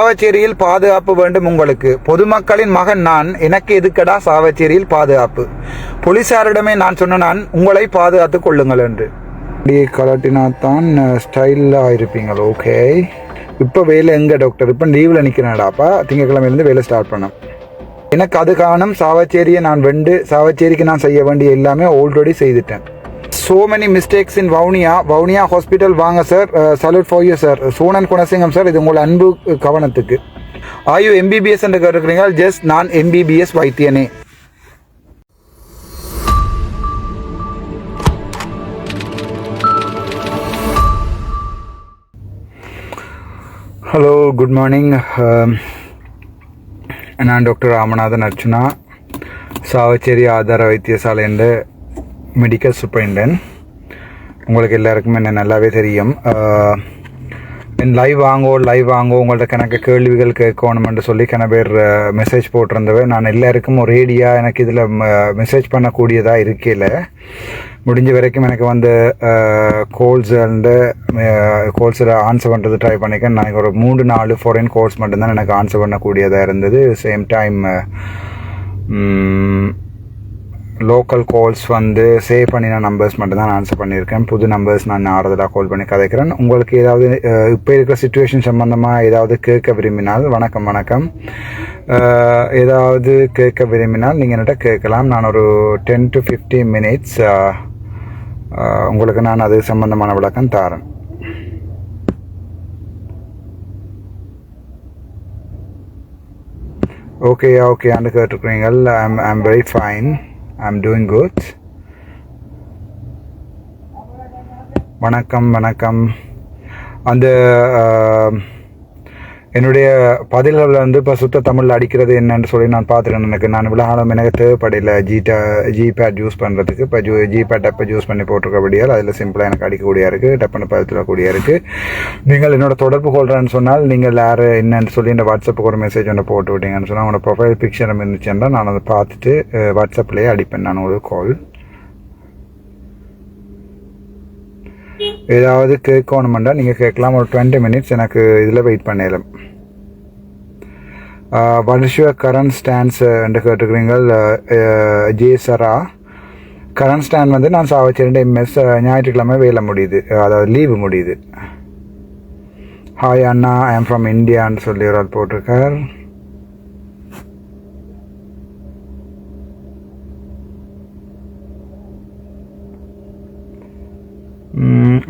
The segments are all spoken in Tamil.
சாவச்சேரியில் பாதுகாப்பு வேண்டும் உங்களுக்கு. பொதுமக்களின் மகன் நான், எனக்கு எதுக்கடா சாவச்சேரியில் பாதுகாப்பு? போலீசாரிடமே நான் சொன்னேன் உங்களை பாதுகாத்துக் கொள்ளுங்கள் என்று. கலட்டினாத்தான் ஸ்டைலாக இருப்பீங்களா? ஓகே. இப்போ வேலை எங்கே டாக்டர்? இப்போ லீவில் நிற்கிறேன்டாப்பா, திங்கக்கிழமையிலேருந்து வேலை ஸ்டார்ட் பண்ணேன். எனக்கு அது காரணம் சாவச்சேரியை நான் சாவச்சேரிக்கு நான் செய்ய வேண்டிய எல்லாமே ஆல்ரெடி செய்துட்டேன். So many mistakes in Vavuniya hospital வாங்க sir. Salute for you sir. Sonan Gunasingam sir, இது உங்கள் அன்பு கவனத்துக்கு. ஆயு எம்பிபிஎஸ் என்று கேட்டுக்கிறீங்க? ஜஸ்ட் நான் எம்பிபிஎஸ் வைத்தியனே. Hello, good morning. நான் டாக்டர் ராமநாதன் அர்ச்சுனா, சாவச்சேரி ஆதார வைத்தியசாலைன்ற மெடிக்கல் சூப்பரிண்டென்ட். உங்களுக்கு எல்லாருக்கும் என்ன நல்லாவே தெரியும். என் லைவ் வாங்கோ உங்கள்ட்ட கணக்கு கேள்விகள் கேட்கணுமென்று சொல்லி கன பேர் மெசேஜ் போட்டிருந்தவை. நான் எல்லாருக்கும் ஒரு ரேடியாக எனக்கு இதில் மெசேஜ் பண்ணக்கூடியதாக இருக்கையில் முடிஞ்ச வரைக்கும் எனக்கு வந்து கோல்ஸில் ஆன்சர் பண்ணுறது ட்ரை பண்ணிக்கேன். நான் ஒரு 3-4 ஃபாரின் கோல்ஸ் மட்டும்தான் எனக்கு ஆன்சர் பண்ணக்கூடியதாக இருந்தது. சேம் டைம் லோக்கல் கால்ஸ் வந்து சேவ் பண்ணின நம்பர்ஸ் மட்டும் தான் ஆன்சர் பண்ணியிருக்கேன். புது நம்பர்ஸ் நான் ஆறுதலாக கால் பண்ணி கதைக்கிறேன். உங்களுக்கு ஏதாவது இப்போ இருக்கிற சுச்சுவேஷன் சம்மந்தமாக ஏதாவது கேட்க விரும்பினால், வணக்கம், ஏதாவது கேட்க விரும்பினால் நீங்கள் என்கிட்ட கேட்கலாம். நான் ஒரு 10 to 15 minutes உங்களுக்கு நான் அது சம்பந்தமான விளக்கம் தாரேன். ஓகே அண்டு கேட்டுருக்கிறீங்கள். I'm very fine. I'm doing good. வணக்கம். அந்த என்னுடைய பதில்களில் வந்து இப்போ சுத்த தமிழில் அடிக்கிறது என்னன்னு சொல்லி நான் பார்த்துருக்கேன். நான் விழாலும் எனக்கு தேவைப்படையில் ஜிபேட் யூஸ் பண்ணுறதுக்கு. இப்போ ஜிபேட் டப்பை யூஸ் பண்ணி போட்டிருக்கபடியால் அதில் சிம்பிளாக எனக்கு அடிக்கக்கூடிய இருக்குது, டப்புன்னு பதிலக்கூடிய இருக்குது. நீங்கள் என்னோட தொடர்பு கொள்கிறேன்னு சொன்னால் நீங்கள் யார் என்னன்னு சொல்லி இந்த வாட்ஸ்அப்புக்கு ஒரு மெசேஜ் ஒன்று போட்டு விட்டீங்கன்னு சொன்னால் உங்களோட ப்ரொஃபைல் பிக்சர் இருந்துச்சுன்னா நான் அதை பார்த்துட்டு வாட்ஸ்அப்லேயே அடிப்பேன் நான் ஒரு கால். ஏதாவது கேட்கணுமெண்டா நீங்கள் கேட்கலாம். ஒரு 20 minutes எனக்கு இதில் வெயிட் பண்ணிடலாம். வருஷ கரண்ட் ஸ்டாண்ட்ஸ் என்று கேட்டுக்கிறீங்கள். ஜேசரா கரண்ட் ஸ்டாண்ட் வந்து நான் சாவச்சேரி எம்எஸ் ஞாயிற்றுக்கிழமை வேலை முடியுது, அதாவது லீவு முடியுது. Hi Anna, I am from இந்தியான்னு சொல்லி ஒரு ஆள் போட்டிருக்கார்.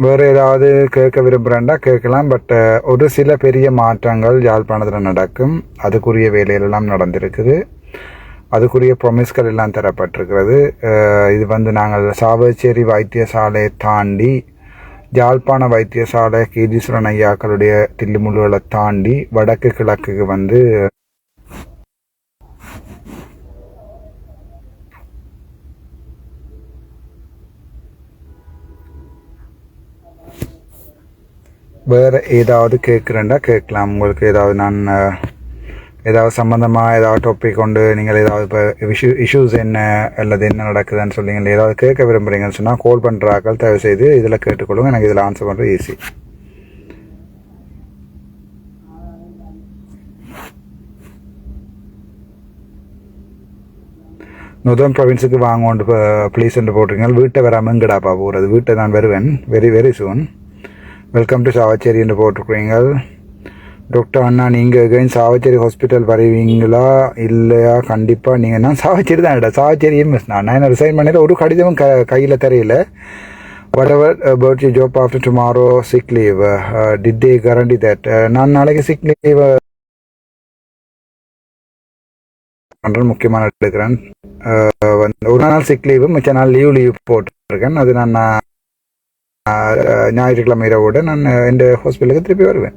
வேறு ஏதாவது கேட்க விரும்புகிறேன்டா கேட்கலாம். பட் ஒரு சில பெரிய மாற்றங்கள் யாழ்ப்பாணத்தில் நடக்கும். அதுக்குரிய வேலையிலெல்லாம் நடந்திருக்குது. அதுக்குரிய ப்ரொமிஸ்கள் எல்லாம் தரப்பட்டிருக்கிறது. இது வந்து நாங்கள் சாவச்சேரி வைத்தியசாலையை தாண்டி யாழ்ப்பாண வைத்தியசாலை கீதீஸ்வரன் ஐயாக்களுடைய தில்லுமுள்ளுகளை தாண்டி வடக்கு கிழக்குக்கு வந்து வேறு ஏதாவது கேட்குறேன்டா கேட்கலாம். உங்களுக்கு ஏதாவது நான் ஏதாவது சம்மந்தமாக ஏதாவது டாபிக் கொண்டு நீங்கள் ஏதாவது இப்போ இஷ்யூஸ் என்ன அல்லது என்ன நடக்குதுன்னு சொல்லி நீங்கள் ஏதாவது கேட்க விரும்புகிறீங்கன்னு சொன்னால் கால் பண்ணுறாக்கள் தயவு செய்து இதில் கேட்டுக்கொள்ளுங்க. எனக்கு இதில் ஆன்சர் பண்ணுறது ஈஸி. நுதன் ப்ரொவின்ஸுக்கு வாங்கோண்டு ப்ளீஸ்ன்னு போட்டிருக்கீங்க. வீட்டை வராமல் எங்கடாப்பா போகிறது? வீட்டை நான் வருவேன் very soon. Welcome to Chavakachcheri என்று போட்டிருக்கிறீங்க. டாக்டர் அண்ணா, நீங்கள் எகைன் சாவச்சேரி ஹாஸ்பிட்டல் வருவீங்களா இல்லையா? கண்டிப்பாக நீங்கள் நான் சாவச்சேரி தான் சாவச்சேரி எம்எஸ். நான் என்ன ரிசைன் பண்ணியில் ஒரு கடிதமும் கையில் தெரியல. Whatever about you job after tomorrow sick leave did they guarantee that? நான் நாளைக்கு சிக் லீவ் பண்ணுறேன், முக்கியமான எடுக்கிறேன். ஒரு நாள் சிக் லீவு, மிச்ச நாள் லீவ் போட்டிருக்கேன். அது நான் ஞாயிற்றுக்கிழமை இரவோடு நான் என் ஹாஸ்பிட்டலுக்கு திருப்பி வருவேன்.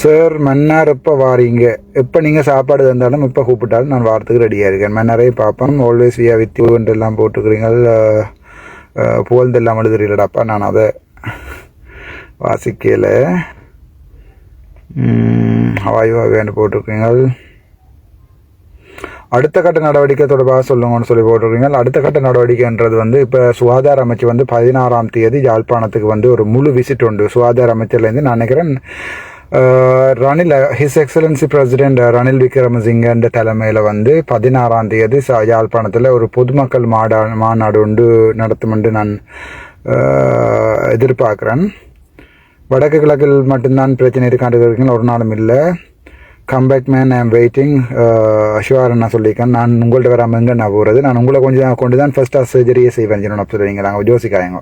சார், மன்னார் எப்போ வாரீங்க? எப்போ நீங்கள் சாப்பாடு தந்தாலும் எப்போ கூப்பிட்டாலும் நான் வாரத்துக்கு ரெடியாக இருக்கேன். மன்னாரையும் பார்ப்போம். ஆல்வேஸ் வியா வித் எல்லாம் போட்டுக்கிறீங்க. புகழ்ந்தெல்லாம் எழுதுறீங்களாப்பா. நான் அதை வாசிக்கல. வாயுவாவேன்னு போட்டிருக்கீங்க. அடுத்த கட்ட நடவடிக்கை தொடர்பாக சொல்லுங்கன்னு சொல்லி போட்டிருக்கீங்க. அடுத்த கட்ட நடவடிக்கைன்றது வந்து இப்போ சுகாதார அமைச்சு வந்து 16ஆம் தேதி யாழ்ப்பாணத்துக்கு வந்து ஒரு முழு விசிட் உண்டு. சுகாதார அமைச்சர்லேருந்து நான் நினைக்கிறேன் Ranil his excellency president Ranil விக்ரமசிங்கன்ற தலைமையில் வந்து 16ஆம் தேதி யாழ்ப்பாணத்தில் ஒரு பொதுமக்கள் மாநாடு ஒன்று நடத்தும் என்று நான் எதிர்பார்க்குறேன். வடக்கு கிழக்கில் மட்டும்தான் பிரச்சனை இருக்காண்டு ஒரு நாளும் இல்லை. Comeback man I am waiting sure நான் சொல்லியிருக்கேன். நான் உங்கள்கிட்ட வராமல் எங்கே நான் போகிறது, நான் உங்களை கொஞ்சம் கொண்டு தான் ஃபஸ்ட்டாக சர்ஜரியே செய்வேன் சொல்லுவீங்க. நாங்கள் யோசிக்காயங்க.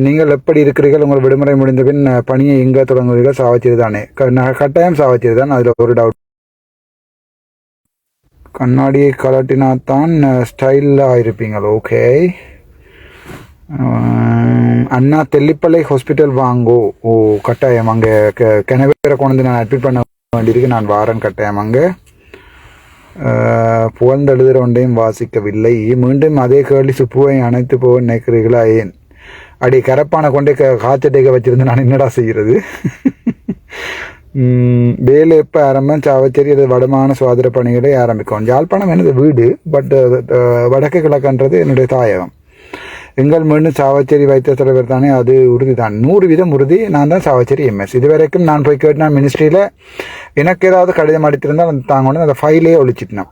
நீங்கள் எப்படி இருக்கிறீர்கள், உங்கள் விடுமுறை முடிந்த பின் பணியை எங்கே தொடங்குவீர்கள்? சாவச்சேரி தானே? கட்டாயம் சாவச்சேரி தான், அதில் ஒரு டவுட். கண்ணாடியை கலட்டினா தான் ஸ்டைலாக இருப்பீங்கள். ஓகே அண்ணா தெல்லிப்பள்ளை ஹாஸ்பிட்டல் வாங்கோ. ஓ கட்டாயம் அங்கே கிணவேரை கொண்டு வந்து நான் அட்மிட் பண்ண வேண்டியிருக்கு. நான் வாரன் கட்டாயம் அங்கே. புகழ்ந்தெழுதுகிற ஒன்றையும் வாசிக்கவில்லை. மீண்டும் அதே கேள்வி சுப்புவை அணைத்து போக நினைக்கிறீர்களா? ஏன் அடி கரப்பானை கொண்டே காய்ச்சட்டைக்க வச்சிருந்து நான் என்னடா செய்கிறது? வேலை எப்போ ஆரம்பம்? சாவச்சேரி அது வடமான சுகாதார பணிகளை ஆரம்பிக்கும். யாழ்ப்பாணம் எனது வீடு, பட் வடக்கு கிழக்குன்றது என்னுடைய தாயகம். எங்கள் மீண்டும் சாவச்சேரி வைத்திய தலைவர் தானே, அது உறுதி தான், 100% உறுதி. நான் தான் சாவச்சேரி எம்எஸ். இது வரைக்கும் நான் போய் கேட்டேன் மினிஸ்ட்ரியில், எனக்கு ஏதாவது கடிதம் அடித்திருந்தால் அந்த தாங்க அந்த ஃபைலே ஒழிச்சிட்டேன்.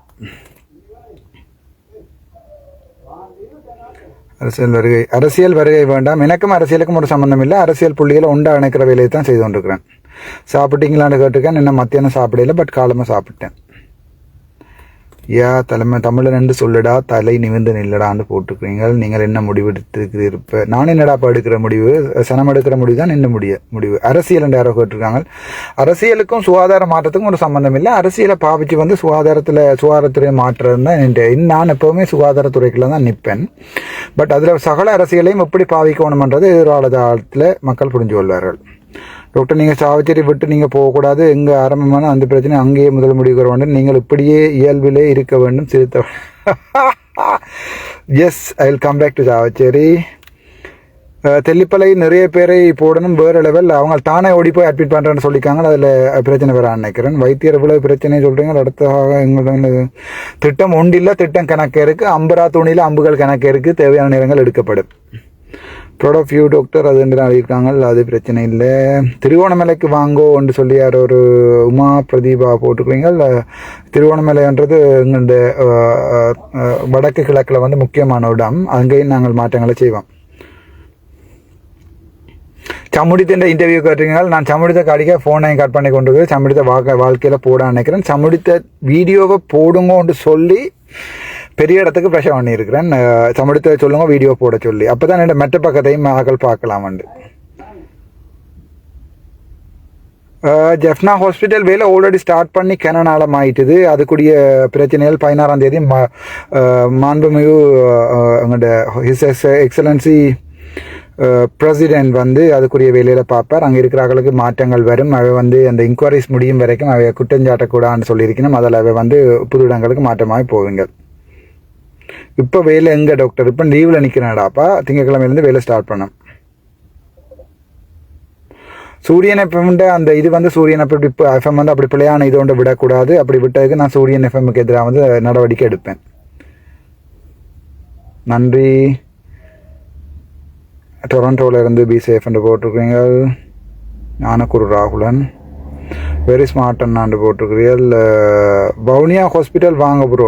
அரசியல் வருகை வேண்டாம். எனக்கும் அரசியலுக்கும் ஒரு சம்பந்தம் இல்லை. அரசியல் புள்ளிகளை உண்டா இணைக்கிற வேலையை தான் செய்து கொண்டிருக்கிறேன். சாப்பிட்டீங்களான்னு கேட்டிருக்கேன். இன்னும் மத்தியானம் சாப்பிடல, பட் காலமாக சாப்பிட்டேன். தமிழன் என்று சொல்லுடா, தலை நிமிர்ந்து நில்லடான்னு போட்டுக்கிறீங்க. நீங்கள் என்ன முடிவு எடுத்துக்கிறீர்கள்? நான் என்னடா எடுக்கிற முடிவு? சனம் எடுக்கிற முடிவு தான் என்ன முடிவு. அரசியல் என்று யாரோ கேட்டிருக்காங்க. அரசியலுக்கும் சுகாதார மாற்றத்துக்கும் ஒரு சம்பந்தம் இல்லை. அரசியலை பாவிச்சு வந்து சுகாதாரத்துறை மாற்றம் தான். நான் எப்பவுமே சுகாதாரத்துறைக்குள்ள தான் நிற்பேன். பட் அதில் சகல அரசியலையும் எப்படி பாவிக்கணும்ன்றது எதிர்காலத்தில் மக்கள் புரிஞ்சு கொள்வார்கள். டாக்டர், நீங்கள் சாவச்சேரி விட்டு நீங்கள் போகக்கூடாது. எங்கே ஆரம்பமான அந்த பிரச்சனை அங்கேயே முதல் முடிவு வேண்டும். நீங்கள் இப்படியே இயல்பிலே இருக்க வேண்டும். சிரித்த yes, I will come back to Chavakachcheri. Tellippalai நிறைய பேரை போடணும் வேறு லெவல். அவங்க தானே ஓடி போய் அட்மிட் பண்ணுறேன்னு சொல்லியிருக்காங்க. அதில் பிரச்சனை வேறு நினைக்கிறேன். வைத்தியர் இவ்வளவு பிரச்சனை சொல்கிறீங்க. அடுத்ததாக எங்களோட திட்டம் ஒன்றில்லை, திட்டம் கணக்கு இருக்குது. அம்பரா துணியில் அம்புகள் கணக்கு இருக்குது. தேவையான நேரங்கள் எடுக்கப்படும். ப்ரௌட் ஆஃப் யூ டாக்டர் அது என்று அறிவிக்காங்க. அது பிரச்சனை இல்லை. திருவோணமலைக்கு வாங்கோ என்று சொல்லி யார் ஒரு உமா பிரதீபா போட்டுக்கிறீங்க. திருவோணமலைன்றது எங்களுடைய வடக்கு கிழக்கில் வந்து முக்கியமான இடம். அங்கேயும் நாங்கள் மாற்றங்களை செய்வோம். சமுடித்த இன்டர்வியூ கேட்டீங்க. நான் சமுடித்த காடிக்க ஃபோனை கட் பண்ணி கொண்டு போய் சமுடித்த வாழ்க்கையில் போட நினைக்கிறேன். சமுடித்த வீடியோவை போடுங்கன்னு சொல்லி பெரிய இடத்துக்கு ப்ரெஷர் பண்ணியிருக்கிறேன். சமுடித்த சொல்லுங்க வீடியோ போட சொல்லி. அப்போ தான் என்னோட மெட்ட பக்கத்தையும் ஆக்கள் பார்க்கலாமண்டு. ஜெஃப்னா ஹாஸ்பிட்டல் வேலை ஆல்ரெடி ஸ்டார்ட் பண்ணி கனநாளம் ஆயிட்டுது. அதுக்குரிய பிரச்சனைகள் 16ஆம் தேதி மாண்புமிகு எங்களோட ஹிஸ் எக்ஸலன்சி பிரசிடென்ட் வந்து அதுக்குரிய வேலையில் பார்ப்பார். அங்கே இருக்கிறவர்களுக்கு மாற்றங்கள் வரும். அவை வந்து அந்த இன்கொயரிஸ் முடியும் வரைக்கும் அவை குற்றஞ்சாட்டக்கூடாதுன்னு சொல்லியிருக்கணும். அதில் அவை வந்து புது இடங்களுக்கு மாற்றமாக போவீங்க. இப்போ வேலை எங்கே டாக்டர்? இப்போ லீவில் நிற்கிறேன்டாப்பா. திங்கக்கிழமையிலேருந்து வேலை ஸ்டார்ட் பண்ணேன். சூரியன் எஃப்எம் அந்த இது வந்து சூரியன் எஃப்எம் வந்து அப்படி பிள்ளையான இது ஒன்று விடக்கூடாது. அப்படி விட்டதுக்கு நான் சூரியன் எஃப்எம்முக்கு எதிராக வந்து நடவடிக்கை எடுப்பேன். நன்றி. டொரண்டோவில் இருந்து பி சேஃப் என்று போட்டிருக்கிறீங்க. ஞானக்குரு ராகுலன் வெரி ஸ்மார்ட் அண்ணாண்டு போட்டிருக்கிறீர்கள். வவுனியா ஹாஸ்பிட்டல் வாங்க ப்ரோ.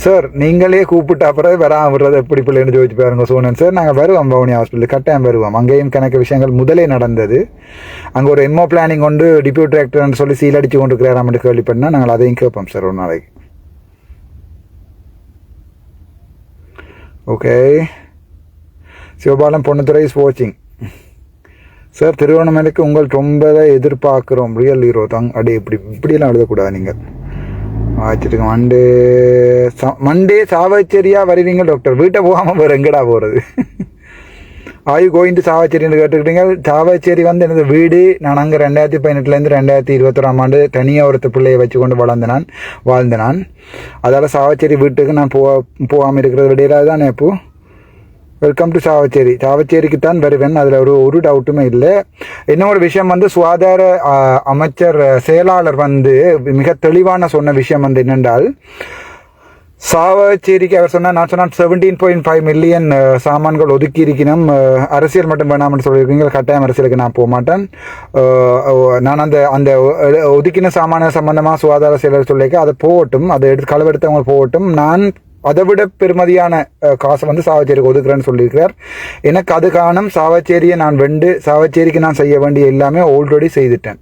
சார் நீங்களே கூப்பிட்டு அப்புறம் வராமல் விடுறது எப்படி பிள்ளைன்னு ஜோதிச்சு பாருங்க சோனன் சார். நாங்கள் வருவோம் வவுனியா ஹாஸ்பிட்டல் கட்டாயம் வருவோம். அங்கேயும் கணக்கு விஷயங்கள் முதலே நடந்தது. அங்கே ஒரு எம்ஓ பிளானிங் கொண்டு டிப்யூட்டி டைரக்டர்னு சொல்லி சீல் அடித்து கொண்டு இருக்கிறாராம் கேள்வி பண்ணால் நாங்கள் அதையும் கேட்போம் சார் ஒரு நாளைக்கு. ஓகே. சிவபாலம் பொண்ணுத்துறை இஸ் வாட்சிங். சார் திருவண்ணாமலைக்கு உங்கள் ரொம்ப எதிர்பார்க்குறோம். ரியல் ஹீரோ தாங்க. அடி இப்படியெல்லாம் எழுதக்கூடாது. நீங்கள் வச்சுருக்க மண்டே சாவச்சேரியாக வருவீங்க டாக்டர். வீட்டை போகாமல் வேறு எங்கடா போகிறது? ஆயு கோயின்ட்டு சாவச்சேரின்னு கேட்டுக்கிட்டீங்க. சாவச்சேரி வந்து எனது வீடு. நான் அங்கே 2018 2021 தனியாக ஒருத்தர் பிள்ளையை வச்சு கொண்டு வாழ்ந்த நான். அதால் சாவச்சேரி வீட்டுக்கு நான் போகாமல் இருக்கிறது விடையிலாது தானே. இப்போ வெல்கம் டு சாவச்சேரி. சாவச்சேரிக்கு தான் வருவேன். அதில் ஒரு டவுட்டுமே இல்லை. இன்னொரு விஷயம் வந்து சுகாதார அமைச்சர் செயலாளர் வந்து மிக தெளிவான சொன்ன விஷயம் வந்து என்னென்றால், சாவச்சேரிக்கு அவர் சொன்னார், நான் சொன்னால் 17.5 மில்லியன் சாமான்கள் ஒதுக்கி இருக்கணும், அரசியல் மட்டும் வேணாம்னு சொல்லியிருக்கீங்க. கட்டாயம் அரசியலுக்கு நான் போக மாட்டேன். நான் அந்த அந்த ஒதுக்கின சாமான சம்பந்தமாக சுகாதார செயலர் சொல்லிக்க அதை போகட்டும், அதை எடுத்து களவெடுத்தவங்க போகட்டும். நான் அதை விட பெருமதியான காசை வந்து சாவச்சேரிக்கு ஒதுக்குறேன்னு சொல்லியிருக்கிறார். எனக்கு அது காரணம் சாவச்சேரியை நான் சாவச்சேரிக்கு நான் செய்ய வேண்டிய எல்லாமே ஆல்ரெடி செய்துட்டேன்.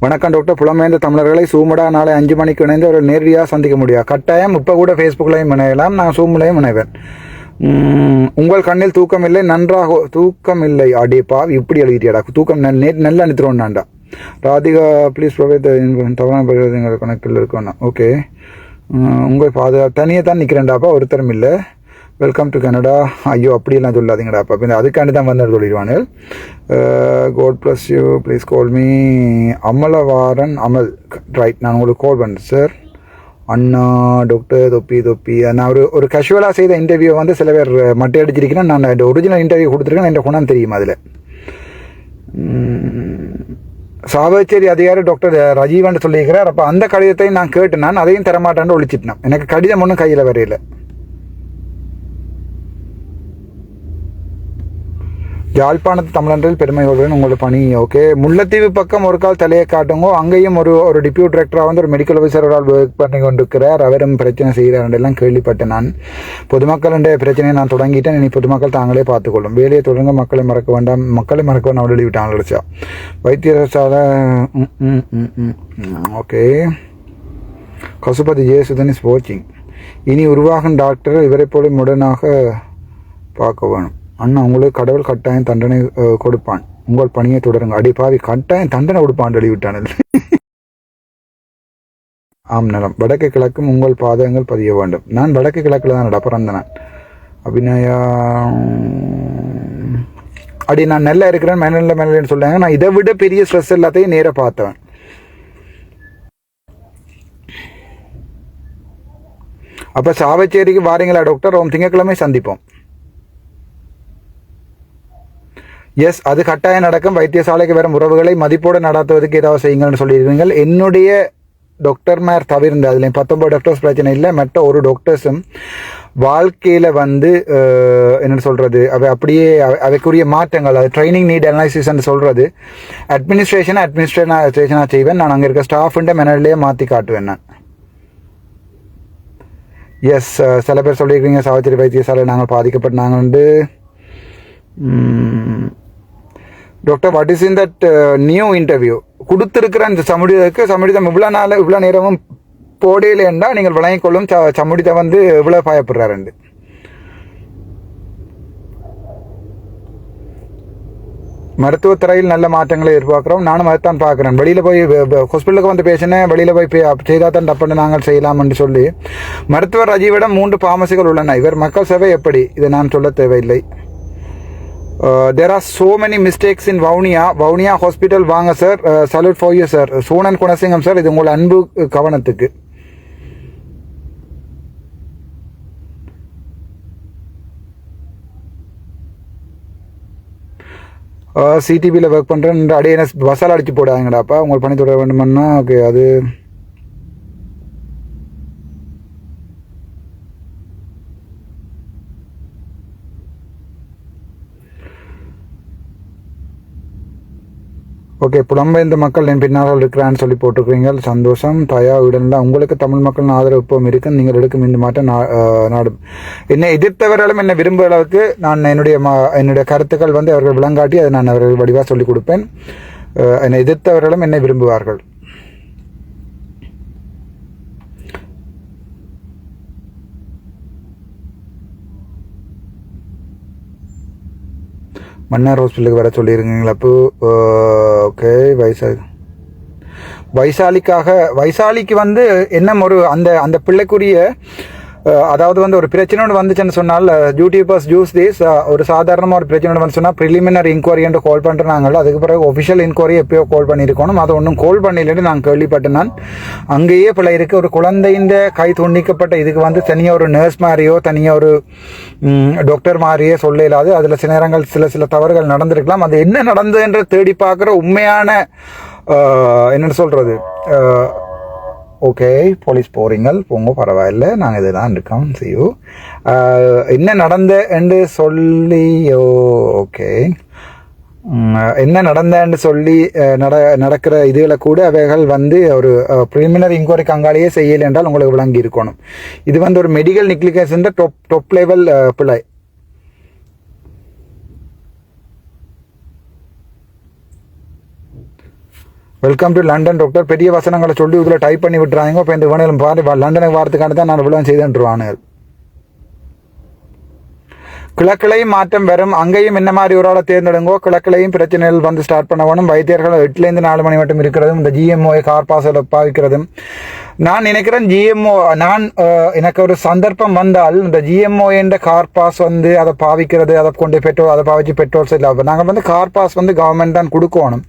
வணக்கம் டாக்டர், புலம்பெயர்ந்த தமிழர்களை சூமடா நாளை 5 மணிக்கு இணைந்து அவர்கள் நேரடியாக சந்திக்க முடியாது. கட்டாயம் இப்போ கூட ஃபேஸ்புக்லையும் இணையலாம், நான் சூம்லையும் இணைவேன். உங்கள் கண்ணில் தூக்கம் இல்லை, நன்றாக தூக்கம் இல்லை. அடேப்பா இப்படி எழுதிட்டியாடா, தூக்கம் நல்லா அனுத்துருவோம்னாண்டா. ராதிகா ப்ளீஸ் ப்ரொவைட் தவறான கணக்கில் இருக்கோண்ணா. ஓகே, உங்கள் பாதுகாப்பு தனியாக தான் நிற்கிறேன்டாப்பா, ஒருத்தரும் இல்லை. Welcome to Canada. ஐயோ அப்படியெல்லாம் சொல்லாதீங்கடாப்பா, இப்போ அதுக்காண்டி தான் வந்து சொல்லிடுவானு. God bless you please call me Amalavaran Amal. Right, நான் உங்களுக்கு கால் பண்ணுறேன் சார். அண்ணா டாக்டர் தொப்பி நான் ஒரு கேஷுவலாக செய்த இன்டர்வியூ வந்து சில பேர் மட்டை அடிச்சிருக்கேன். நான் இந்த ஒரிஜினல் இன்டர்வியூ கொடுத்துருக்கேன், என் குணம் தெரியும் அதில். சாவச்சேரி அதிகாரி டாக்டர் ரஜீவன் சொல்லியிருக்கிறார். அப்போ அந்த கடிதத்தை நான் கேட்டு நான் அதையும் தரமாட்டேன்னு ஒழிச்சிட்டேன். எனக்கு கடிதம் ஒன்றும் கையில் வரையில. யாழ்ப்பாணத்து தமிழன்றில் பெருமை கொள்வேன் உங்களோட பணி. ஓகே, முல்லைத்தீவு பக்கம் ஒரு கால் தலையை காட்டுங்க. அங்கேயும் ஒரு டிப்யூட் டைரக்டராக வந்து ஒரு மெடிக்கல் ஆஃபீஸரால் ஒர்க் பண்ணி கொண்டிருக்கிறார். அவரும் பிரச்சனை செய்கிறார் எல்லாம் கேள்விப்பட்டேன். நான் பொதுமக்களுடைய பிரச்சனையை நான் தொடங்கிட்டேன். இனி பொதுமக்கள் தாங்களே பார்த்துக்கொள்ளும். வேலையை தொடங்க, மக்களை மறக்க வேண்டாம். மக்களை மறக்க வேண்டாம் எழுதிவிட்டாங்க அழைச்சா வைத்தியசாலை. ஓகே, கசுபதி ஜெயசுதன் இஸ் வாட்சிங். இனி உருவாகும் டாக்டர் இவரை போல முடனாக பார்க்க வேணும். அண்ணா, உங்களுக்கு கடவுள் கட்டாயம் தண்டனை கொடுப்பான், உங்கள் பணியை தொடருங்க. அடிப்பாவி, கட்டாயம் தண்டனை கொடுப்பான் எழுதிவிட்டான். ஆம் நலம். வடக்கு கிழக்கும் உங்கள் பாதங்கள் பதிய வேண்டும். நான் வடக்கு கிழக்கில் தான் பிறந்தேன். அபிநயா அப்படி நான் நல்லா இருக்கிறேன், மேலே சொல்றாங்க. நான் இதை விட பெரிய ஸ்ட்ரெஸ் எல்லாத்தையும் நேர பார்த்தவன். அப்ப சாவச்சேரிக்கு வாரீங்களா டாக்டர்? திங்கட்கிழமை சந்திப்போம். எஸ், அது கட்டாயம் நடக்கும். வைத்தியசாலைக்கு வரும் உறவுகளை மதிப்போடு நடத்துவதற்கு ஏதாவது செய்யுங்கள்னு சொல்லியிருக்கீங்கள். என்னுடைய டாக்டர்மார் தவிர்ந்து, அதுல 19 டாக்டர்ஸ் பிரச்சனை இல்லை, மற்ற ஒரு டாக்டர்ஸும் வாழ்க்கையில வந்து என்ன சொல்றது, அப்படியே அவைக்குரிய மாற்றங்கள், அது ட்ரைனிங் நீட் அனலைசிஸ் சொல்றது, அட்மினிஸ்ட்ரேஷனா செய்வேன். நான் அங்கே இருக்க ஸ்டாஃப்ண்ட மெனட்லேயே மாற்றி காட்டுவேன் நான். எஸ், சில பேர் சொல்லியிருக்கீங்க சாவச்சேரி வைத்தியசாலை நாங்கள் பாதிக்கப்பட்டாங்க வந்து. Doctor, what is in that new interview கொடுத்துருக்கிற அந்த சமுடிதம் இவ்வளோ நேரமும் போடையிலேண்டா நீங்கள் விளங்கிக் கொள்ளும். சமுடிதை வந்து இவ்வளோ பயப்படுறாரு. மருத்துவத்துறையில் நல்ல மாற்றங்களை எதிர்பார்க்குறோம். நானும் அதைத்தான் பார்க்குறேன். வெளியில் போய் ஹாஸ்பிட்டலுக்கு வந்து பேசினேன், வெளியில் போய் செய்தால் தான் தப்புன்னு நாங்கள் செய்யலாம் என்று சொல்லி. மருத்துவர் ரஜீவிடம் 3 பார்மசிகள் உள்ளன. இவர் மக்கள் சேவை எப்படி? இதை நான் சொல்ல தேவையில்லை. There are so many mistakes in Vaunia hospital. வாங்க sir, salute for you sir. Sonan Gunasingam sir, இது உங்கள் அன்பு கவனத்துக்கு. சிடிபியில் ஒர்க் பண்ணுறேன். அடியே பஸ்ஸால் அடிச்சு போடாங்கடாப்பா, உங்கள் பணி தொடர வேண்டுமென்னா. ஓகே, அது ஓகே. புலம்பெயர்ந்த மக்கள் என் பின்னால் இருக்கிறான்னு சொல்லி போட்டிருக்கிறீங்க, சந்தோஷம். தயா உடனே உங்களுக்கு தமிழ் மக்கள் ஆதரவு எப்பவும் இருக்கு. நீங்கள் எடுக்கும் இந்த மாற்றம் நாடும். என்னை எதிர்த்தவர்களும் என்னை விரும்புகிற அளவுக்கு நான் என்னுடைய கருத்துக்கள் வந்து அவர்கள் விளங்காட்டி அதை நான் அவர்கள் வடிவாக சொல்லிக் கொடுப்பேன். என்னை எதிர்த்தவர்களும் என்னை விரும்புவார்கள். மன்னார் ஹாஸ்பிட்டலுக்கு வர சொல்லியிருக்கீங்களா? அப்போ ஓகே. வைசாலிக்கு வந்து என்ன ஒரு அந்த பிள்ளைக்குரிய அதாவது வந்து ஒரு பிரச்சனையோடு வந்துச்சுன்னு சொன்னால், யூடியூபர்ஸ் ஜூஸ் திஸ், ஒரு சாதாரணமாக ஒரு பிரச்சனையோடு வந்து சொன்னால் ப்ரிலிமினரி இன்கொயரி என்று கால் பண்ணுறாங்களோ, அதுக்கு பிறகு ஒஃபிஷியல் இன்கொயரி எப்பயோ கால் பண்ணியிருக்கணும். அதை ஒன்றும் கால் பண்ணிலேன்னு நான் கேள்விப்பட்டேன். நான் அங்கேயே பிள்ளை இருக்குது. ஒரு குழந்தையின் கை துண்டிக்கப்பட்ட இதுக்கு வந்து தனியாக ஒரு நர்ஸ் மாதிரியோ தனியாக ஒரு டாக்டர் மாதிரியே சொல்ல இல்லாது. அதில் சில நேரங்கள் சில தவறுகள் நடந்திருக்கலாம். அது என்ன நடந்தது என்று தேடி பார்க்குற உண்மையான என்னென்னு சொல்கிறது ஓகே, போலீஸ் போறீங்கள், போங்க, பரவாயில்ல, நாங்கள் இதெல்லாம் இருக்கோம். செய்யோ என்ன நடந்த என்று சொல்லியோ. ஓகே, என்ன நடந்தன்னு சொல்லி நடக்கிற இதுகளை கூட அவைகள் வந்து ஒரு ப்ரிலிமினரி இன்கொயரி அங்காலேயே செய்யலை என்றால் உங்களுக்கு விளங்கி இருக்கணும். இது வந்து ஒரு மெடிக்கல் நெக்லிகேஷன் டாப் லெவல் பிழை. Welcome to London doctor. பெரிய வசனங்களை சொல்லி இதில் டைப் பண்ணி விட்டுறாங்க. இப்போ இந்த வேணையிலும் பாரு, லண்டனுக்கு வாரத்துக்கான தான் நான் இவ்வளோ செய்துன்றானு. கிழக்கிளையும் மாற்றம் வரும், அங்கேயும் என்ன மாதிரி ஒரு ஆளை தேர்ந்தெடுங்கோ. கிழக்கிளையும் பிரச்சனைகள் வந்து ஸ்டார்ட் பண்ண வேணும். வைத்தியர்கள் 8லேருந்து 4 மணி மட்டும் இருக்கிறதும், இந்த GMO கார் பாசலை பாவிக்கிறதும். நான் நினைக்கிறேன் GMO, எனக்கு ஒரு சந்தர்ப்பம் வந்தால் இந்த GMO என்ற கார் பாஸ் வந்து அதை பாவிக்கிறது, அதை கொண்டு பெட்ரோல், அதை பாவிச்சு பெட்ரோல் இல்லை. நாங்கள் வந்து கார் பாஸ் வந்து கவர்மெண்ட் தான் கொடுக்கணும்.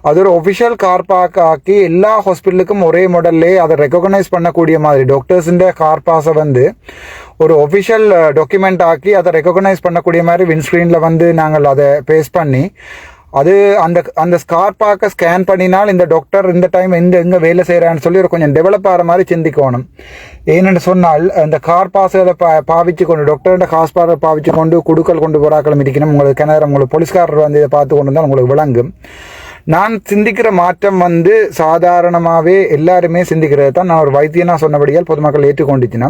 அது ஒரு ஒஃபிஷியல் கார் பார்க் ஆக்கி எல்லா ஹாஸ்பிட்டலுக்கும் ஒரே மாடல்லே அதை ரெக்கக்னைஸ் பண்ணக்கூடிய மாதிரி டாக்டர்ஸுடைய கார் பாஸை வந்து ஒரு ஒஃபிஷியல் டாக்குமெண்ட் ஆக்கி அதை ரெக்கக்னைஸ் பண்ணக்கூடிய மாதிரி விண்ட்ஸ்க்ரீனில் வந்து நாங்கள் அதை பேஸ் பண்ணி அது அந்த கார் பார்க்க ஸ்கேன் பண்ணினால் இந்த டாக்டர் இந்த டைம் எங்கே வேலை செய்கிறான்னு சொல்லி ஒரு கொஞ்சம் டெவலப் ஆகிற மாதிரி சிந்திக்கணும். ஏன்னு சொன்னால் இந்த கார் பாஸ் அதை பாவிச்சு கொண்டு டாக்டர்கிட்ட காசு பாவிச்சு கொண்டு குடுக்கல் கொண்டு போராக்களும் இருக்கணும். உங்களுக்கு கிணறு உங்களுக்கு போலீஸ்காரர் வந்து இதை பார்த்து கொண்டு வந்தால் உங்களுக்கு விளங்கும். நான் சிந்திக்கிற மாற்றம் வந்து சாதாரணமாகவே எல்லாருமே சிந்திக்கிறது தான். நான் ஒரு வைத்தியனா சொன்னபடியால் பொதுமக்கள் ஏற்றுக்கொண்டுச்சுன்னா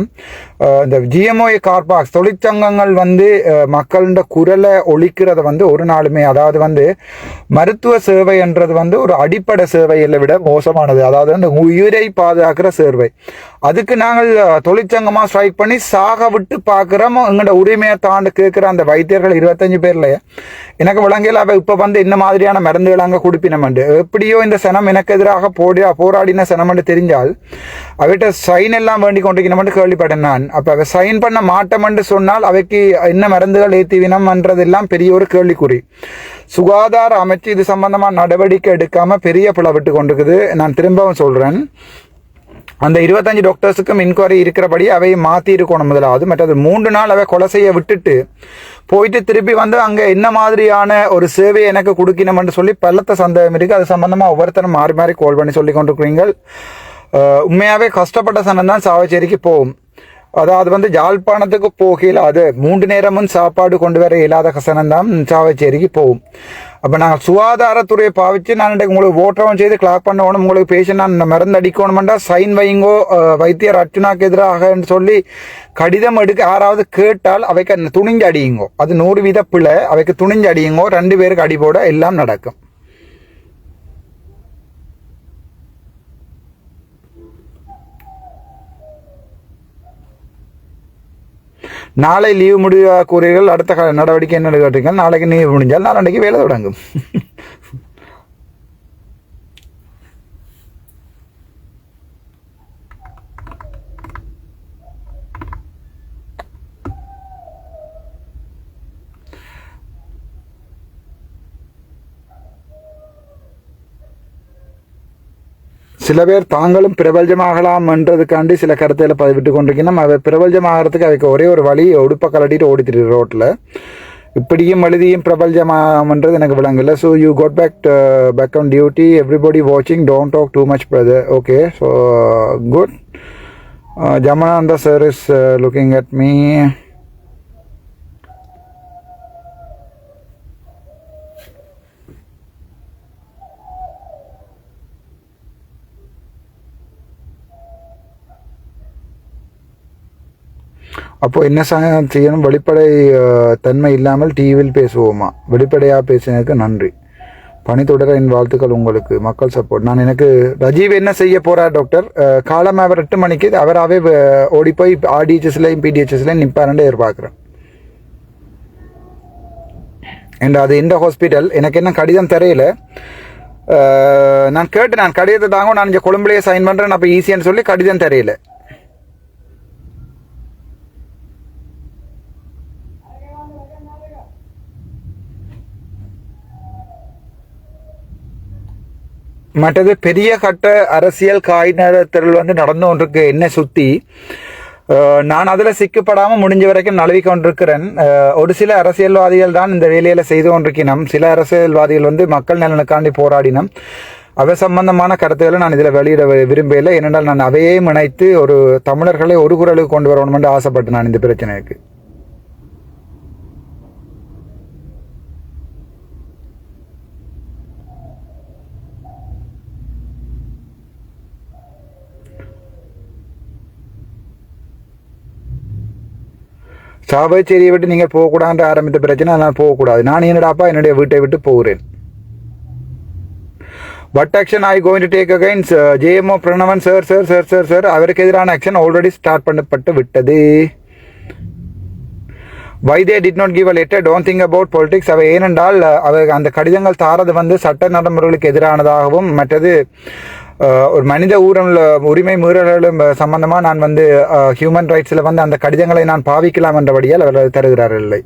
இந்த GMO கார் பார்க்ஸ் தொழிற்சங்கங்கள் வந்து மக்களோட குரலை ஒழிக்கிறத வந்து ஒரு நாளுமே, அதாவது வந்து மருத்துவ சேவை என்றது வந்து ஒரு அடிப்படை சேவையை விட மோசமானது. அதாவது வந்து உயிரை பாதுகாக்கிற சேவை. அதுக்கு நாங்கள் தொழிற்சங்கமாக ஸ்ட்ரைக் பண்ணி சாக விட்டு பார்க்குறோம். எங்களோட உரிமையை தாண்டு கேட்குற அந்த வைத்தியர்கள் 25 பேர்ல எனக்கு விளங்கல. அவ இப்போ வந்து என்ன மாதிரியான மருந்துகள் அங்கே குடிப்பினமண்டு எப்படியோ இந்த சனம் எனக்கு எதிராக போராடின சனமண்டு தெரிஞ்சால் அவைகிட்ட சைன் எல்லாம் வேண்டி கொண்டிருக்கணும்னு கேள்விப்பட்டேன் நான். அப்போ அவ சைன் பண்ண மாட்டோம்னு சொன்னால் அவைக்கு என்ன மருந்துகள் ஏற்றிவினம்ன்றதெல்லாம் பெரிய ஒரு கேள்விக்குறி. சுகாதார அமைச்சு இது சம்பந்தமாக நடவடிக்கை எடுக்காம பெரிய பிளவிட்டு கொண்டிருக்குது. நான் திரும்பவும் சொல்றேன், அந்த 25 டாக்டர்ஸுக்கும் இன்கொயரி இருக்கிறபடி அவை மாற்றி இருக்கணும் முதலாவது. மற்றது 3 நாள் அவை கொலை செய்ய விட்டுட்டு போயிட்டு திருப்பி வந்து அங்கே என்ன மாதிரியான ஒரு சேவையை எனக்கு கொடுக்கணும்னு சொல்லி பலத்த சந்தேகம் இருக்குது. அது சம்பந்தமாக ஒவ்வொருத்தரும் மாறி மாறி கால் பண்ணி சொல்லி கொண்டிருக்கிறீங்க. உண்மையாகவே கஷ்டப்பட்ட சனம் தான் சாவச்சேரிக்கு போகும். அதாவது வந்து யாழ்ப்பாணத்துக்கு போகல, அது 3 நேரமும் சாப்பாடு கொண்டு வர இயலாத கசனம் தான் சாவச்சேரிக்கு போகும். அப்போ நாங்கள் சுகாதாரத்துறையை பாவிச்சு நான் உங்களுக்கு ஓட்டவும் செய்து கிளாக் பண்ணணும், உங்களுக்கு பேஷண்ட் நான் மருந்து அடிக்கணுமெண்டா சைன் வைங்கோ வைத்தியர் அர்ச்சுனாக்கு எதிராக சொல்லி கடிதம் எடுக்க யாராவது கேட்டால் அவைக்கு துணிஞ்சு அடியுங்கோ. அது 100% பிள்ளை. அவைக்கு துணிஞ்சு அடியுங்கோ. 2 பேருக்கு அடிபோட எல்லாம் நடக்கும். நாளை லீவு முடிவு கூறீர்கள். அடுத்த நடவடிக்கை என்ன கேட்டீங்க? நாளைக்கு லீவு முடிஞ்சால் நாளைக்கு வேலை தொடங்கும். சில பேர் தாங்களும் பிரபலமாகலாம் என்றதுக்காண்டி சில கருத்துக்களை பதிவிட்டு கொண்டிருக்கணும். அவை பிரபலமாகறதுக்கு அவைக்கு ஒரே ஒரு வழி, உடுப்பை கலட்டிட்டு ஓடித்திரு ரோட்டில். இப்படியும் எழுதியும் பிரபலமாகன்றது எனக்கு விளங்கல. So you got back on duty. Everybody வாட்சிங், don't talk too much brother. Okay, so good. Jamananda sir is looking at me. அப்போ என்ன செய்யணும்? வெளிப்படை தன்மை இல்லாமல் டிவியில் பேசுவோமா? வெளிப்படையாக பேசினதுக்கு நன்றி. பணி தொடர என் வாழ்த்துக்கள் உங்களுக்கு. மக்கள் சப்போர்ட். நான் எனக்கு ரஜீவ் என்ன செய்ய போறார் டாக்டர்? காலம் அவர் 8 மணிக்கு அவராகவே ஓடி போய் RDHSலையும் PDHSலையும் நிற்பாருன்னு எதிர்பார்க்குறேன். அண்ட் அது இந்த ஹாஸ்பிட்டல் எனக்கு என்ன கடிதம் தெரியல. நான் கேட்டு நான் கடிதத்தை தாங்க, நான் இங்கே கொழும்புலேயே சைன் பண்ணுறேன், அப்போ ஈஸியான்னு சொல்லி கடிதம் தெரியல. மற்றது பெரிய கட்ட அரசியல் காய்நடத்தல் வந்து நடந்து கொண்டிருக்கு என்னை சுற்றி. நான் அதில் சிக்கப்படாமல் முடிஞ்ச வரைக்கும் நழுவி கொண்டிருக்கிறேன். ஒரு சில அரசியல்வாதிகள் தான் இந்த வேலையில் செய்து கொண்டிருக்கணும். சில அரசியல்வாதிகள் வந்து மக்கள் நலனுக்காண்டி போராடினோம். அவை சம்பந்தமான கருத்துக்களை நான் இதில் வெளியிட விரும்பல. ஏனென்றால் நான் அவையே இணைத்து ஒரு தமிழர்களை ஒரு குரலுக்கு கொண்டு வரணும் என்று ஆசைப்பட்டு நான் இந்த பிரச்சனைக்கு. சாவச்சேரியை விட்டு நீங்கள் போகக்கூடாது ஆரம்பித்த பிரச்சனை, அதனால் போகக்கூடாது. நான் என்னடாப்பா என்னுடைய வீட்டை விட்டு போகிறேன். What action are you going to take against JMO Pranavan sir? அவருக்கு எதிரான ஆக்ஷன் ஆல்ரெடி ஸ்டார்ட் பண்ணப்பட்டு விட்டது. Why they did not give a letter? Don't think about politics. அவை ஏனென்றால் அந்த கடிதங்கள் தாரது சட்ட நடைமுறைகளுக்கு எதிரானதாகவும் மற்றது ஒரு மனித உரிமை மீறல்களும் சம்பந்தமாக நான் ஹியூமன் ரைட்ஸில் அந்த கடிதங்களை நான் பாவிக்கலாம் என்றபடியால் அவர்கள் தருகிறார்கள் இல்லை.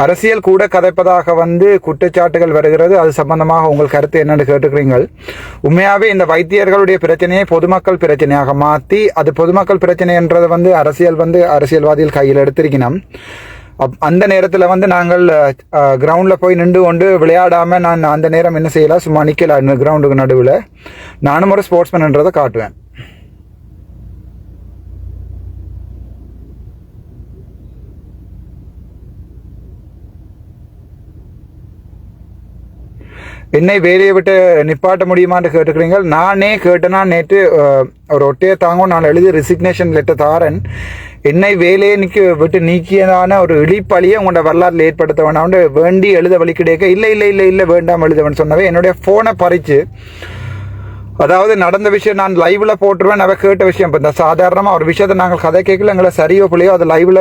அரசியல் கூட கதைப்பதாக குற்றச்சாட்டுகள் வருகிறது. அது சம்பந்தமாக உங்கள் கருத்து என்னன்னு கேட்டுக்கிறீங்கள். உண்மையாவே இந்த வைத்தியர்களுடைய பிரச்சனையை பொதுமக்கள் பிரச்சனையாக மாற்றி அது பொதுமக்கள் பிரச்சனை என்றதை அரசியல்வாதிகள் கையில் எடுத்திருக்கணும். அந்த நேரத்தில் நாங்கள் கிரவுண்டில் போய் நின்று கொண்டு விளையாடாமல் நான் அந்த நேரம் என்ன செய்யலாம், சும்மா நிற்கலாம் கிரவுண்டுக்கு நடுவில். நானும் ஒரு ஸ்போர்ட்ஸ்மேன்ன்றதை காட்டுவேன். என்னை வேலையை விட்டு நிப்பாட்ட முடியுமான்னு கேட்டுக்கிறீங்க. நானே கேட்டேன்னா நேற்று ஒரு ஒட்டையை தாங்கும் நான் எழுதி ரிசிக்னேஷன் லெட்டர் தாரேன். என்னை வேலையை விட்டு நீக்கியதான ஒரு இழிப்பழியை உங்களோட வரலாற்றில் ஏற்படுத்த வேண்டாம் வேண்டி எழுத வழி கிடைக்க இல்லை வேண்டாம் எழுதவன் சொன்னவே என்னுடைய ஃபோனை பறித்து, அதாவது நடந்த விஷயம் நான் லைவ்ல போட்டுருவேன். அவ கேட்ட விஷயம் இப்போ இந்த சாதாரணமாக ஒரு விஷயத்தை நாங்கள் கதை கேட்கல, எங்களை சரியோ பிள்ளையோ அது லைவ்ல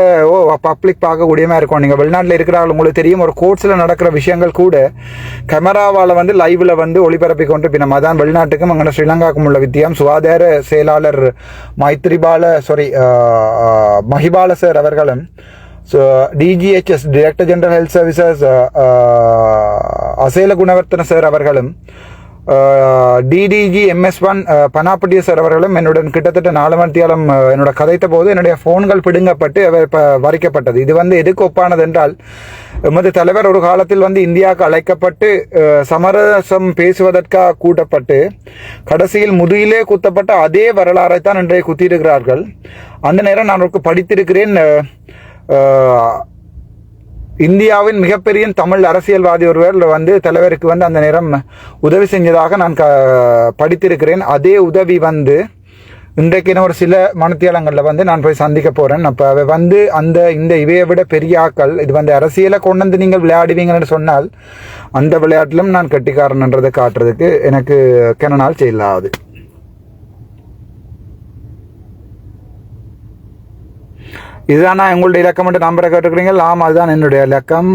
பப்ளிக் பார்க்கக்கூடியமா இருக்கும். நீங்கள் வெளிநாட்டில் இருக்கிறார்கள் உங்களுக்கு தெரியும், ஒரு கோர்ட்ஸில் நடக்கிற விஷயங்கள் கூட கேமராவால் லைவ்ல ஒளிபரப்பி கொண்டு பின்ன அதான் வெளிநாட்டுக்கும் அங்கே ஸ்ரீலங்காவுக்கும் உள்ள வித்தியாசம். சுகாதார செயலாளர் மஹிபால சார் அவர்களும் DGHS director general health services Asela Gunawardena sir அவர்களும் DDG MS1 பனாப்பட்டிய சார் அவர்களும் என்னுடன் கிட்டத்தட்ட 4 மணித்தியாலம் என்னோட கதைத்த போது என்னுடைய போன்கள் பிடுங்கப்பட்டு வரிக்கப்பட்டது. இது எதுக்கு ஒப்பானது என்றால், எமது தலைவர் ஒரு காலத்தில் இந்தியாவுக்கு அழைக்கப்பட்டு சமரசம் பேசுவதற்காக கூட்டப்பட்டு கடைசியில் முதுகிலே குத்தப்பட்ட அதே வரலாறைத்தான் இன்றைய குத்தியிருக்கிறார்கள். அந்த நேரம் நான் படித்திருக்கிறேன். இந்தியாவின் மிகப்பெரிய தமிழ் அரசியல்வாதி ஒருவர் தலைவருக்கு அந்த நேரம் உதவி செஞ்சதாக நான் படித்திருக்கிறேன். அதே உதவி இன்றைக்கு ஒரு சில மனத்தியாலங்களில் நான் போய் சந்திக்க போறேன். அப்போ அந்த இந்த இவையை விட பெரிய ஆக்கள் இது அரசியலை கொண்டு நீங்கள் விளையாடுவீங்கன்னு சொன்னால் அந்த விளையாட்டிலும் நான் கெட்டிக்காரன்ன்றதை காட்டுறதுக்கு எனக்கு கெனால் செய்யலாது. இதுதான் உங்களுடைய இலக்கம் என்று நம்பரை கேட்டுக்கிறீங்க. ஆமாம், அதுதான் என்னுடைய இலக்கம்.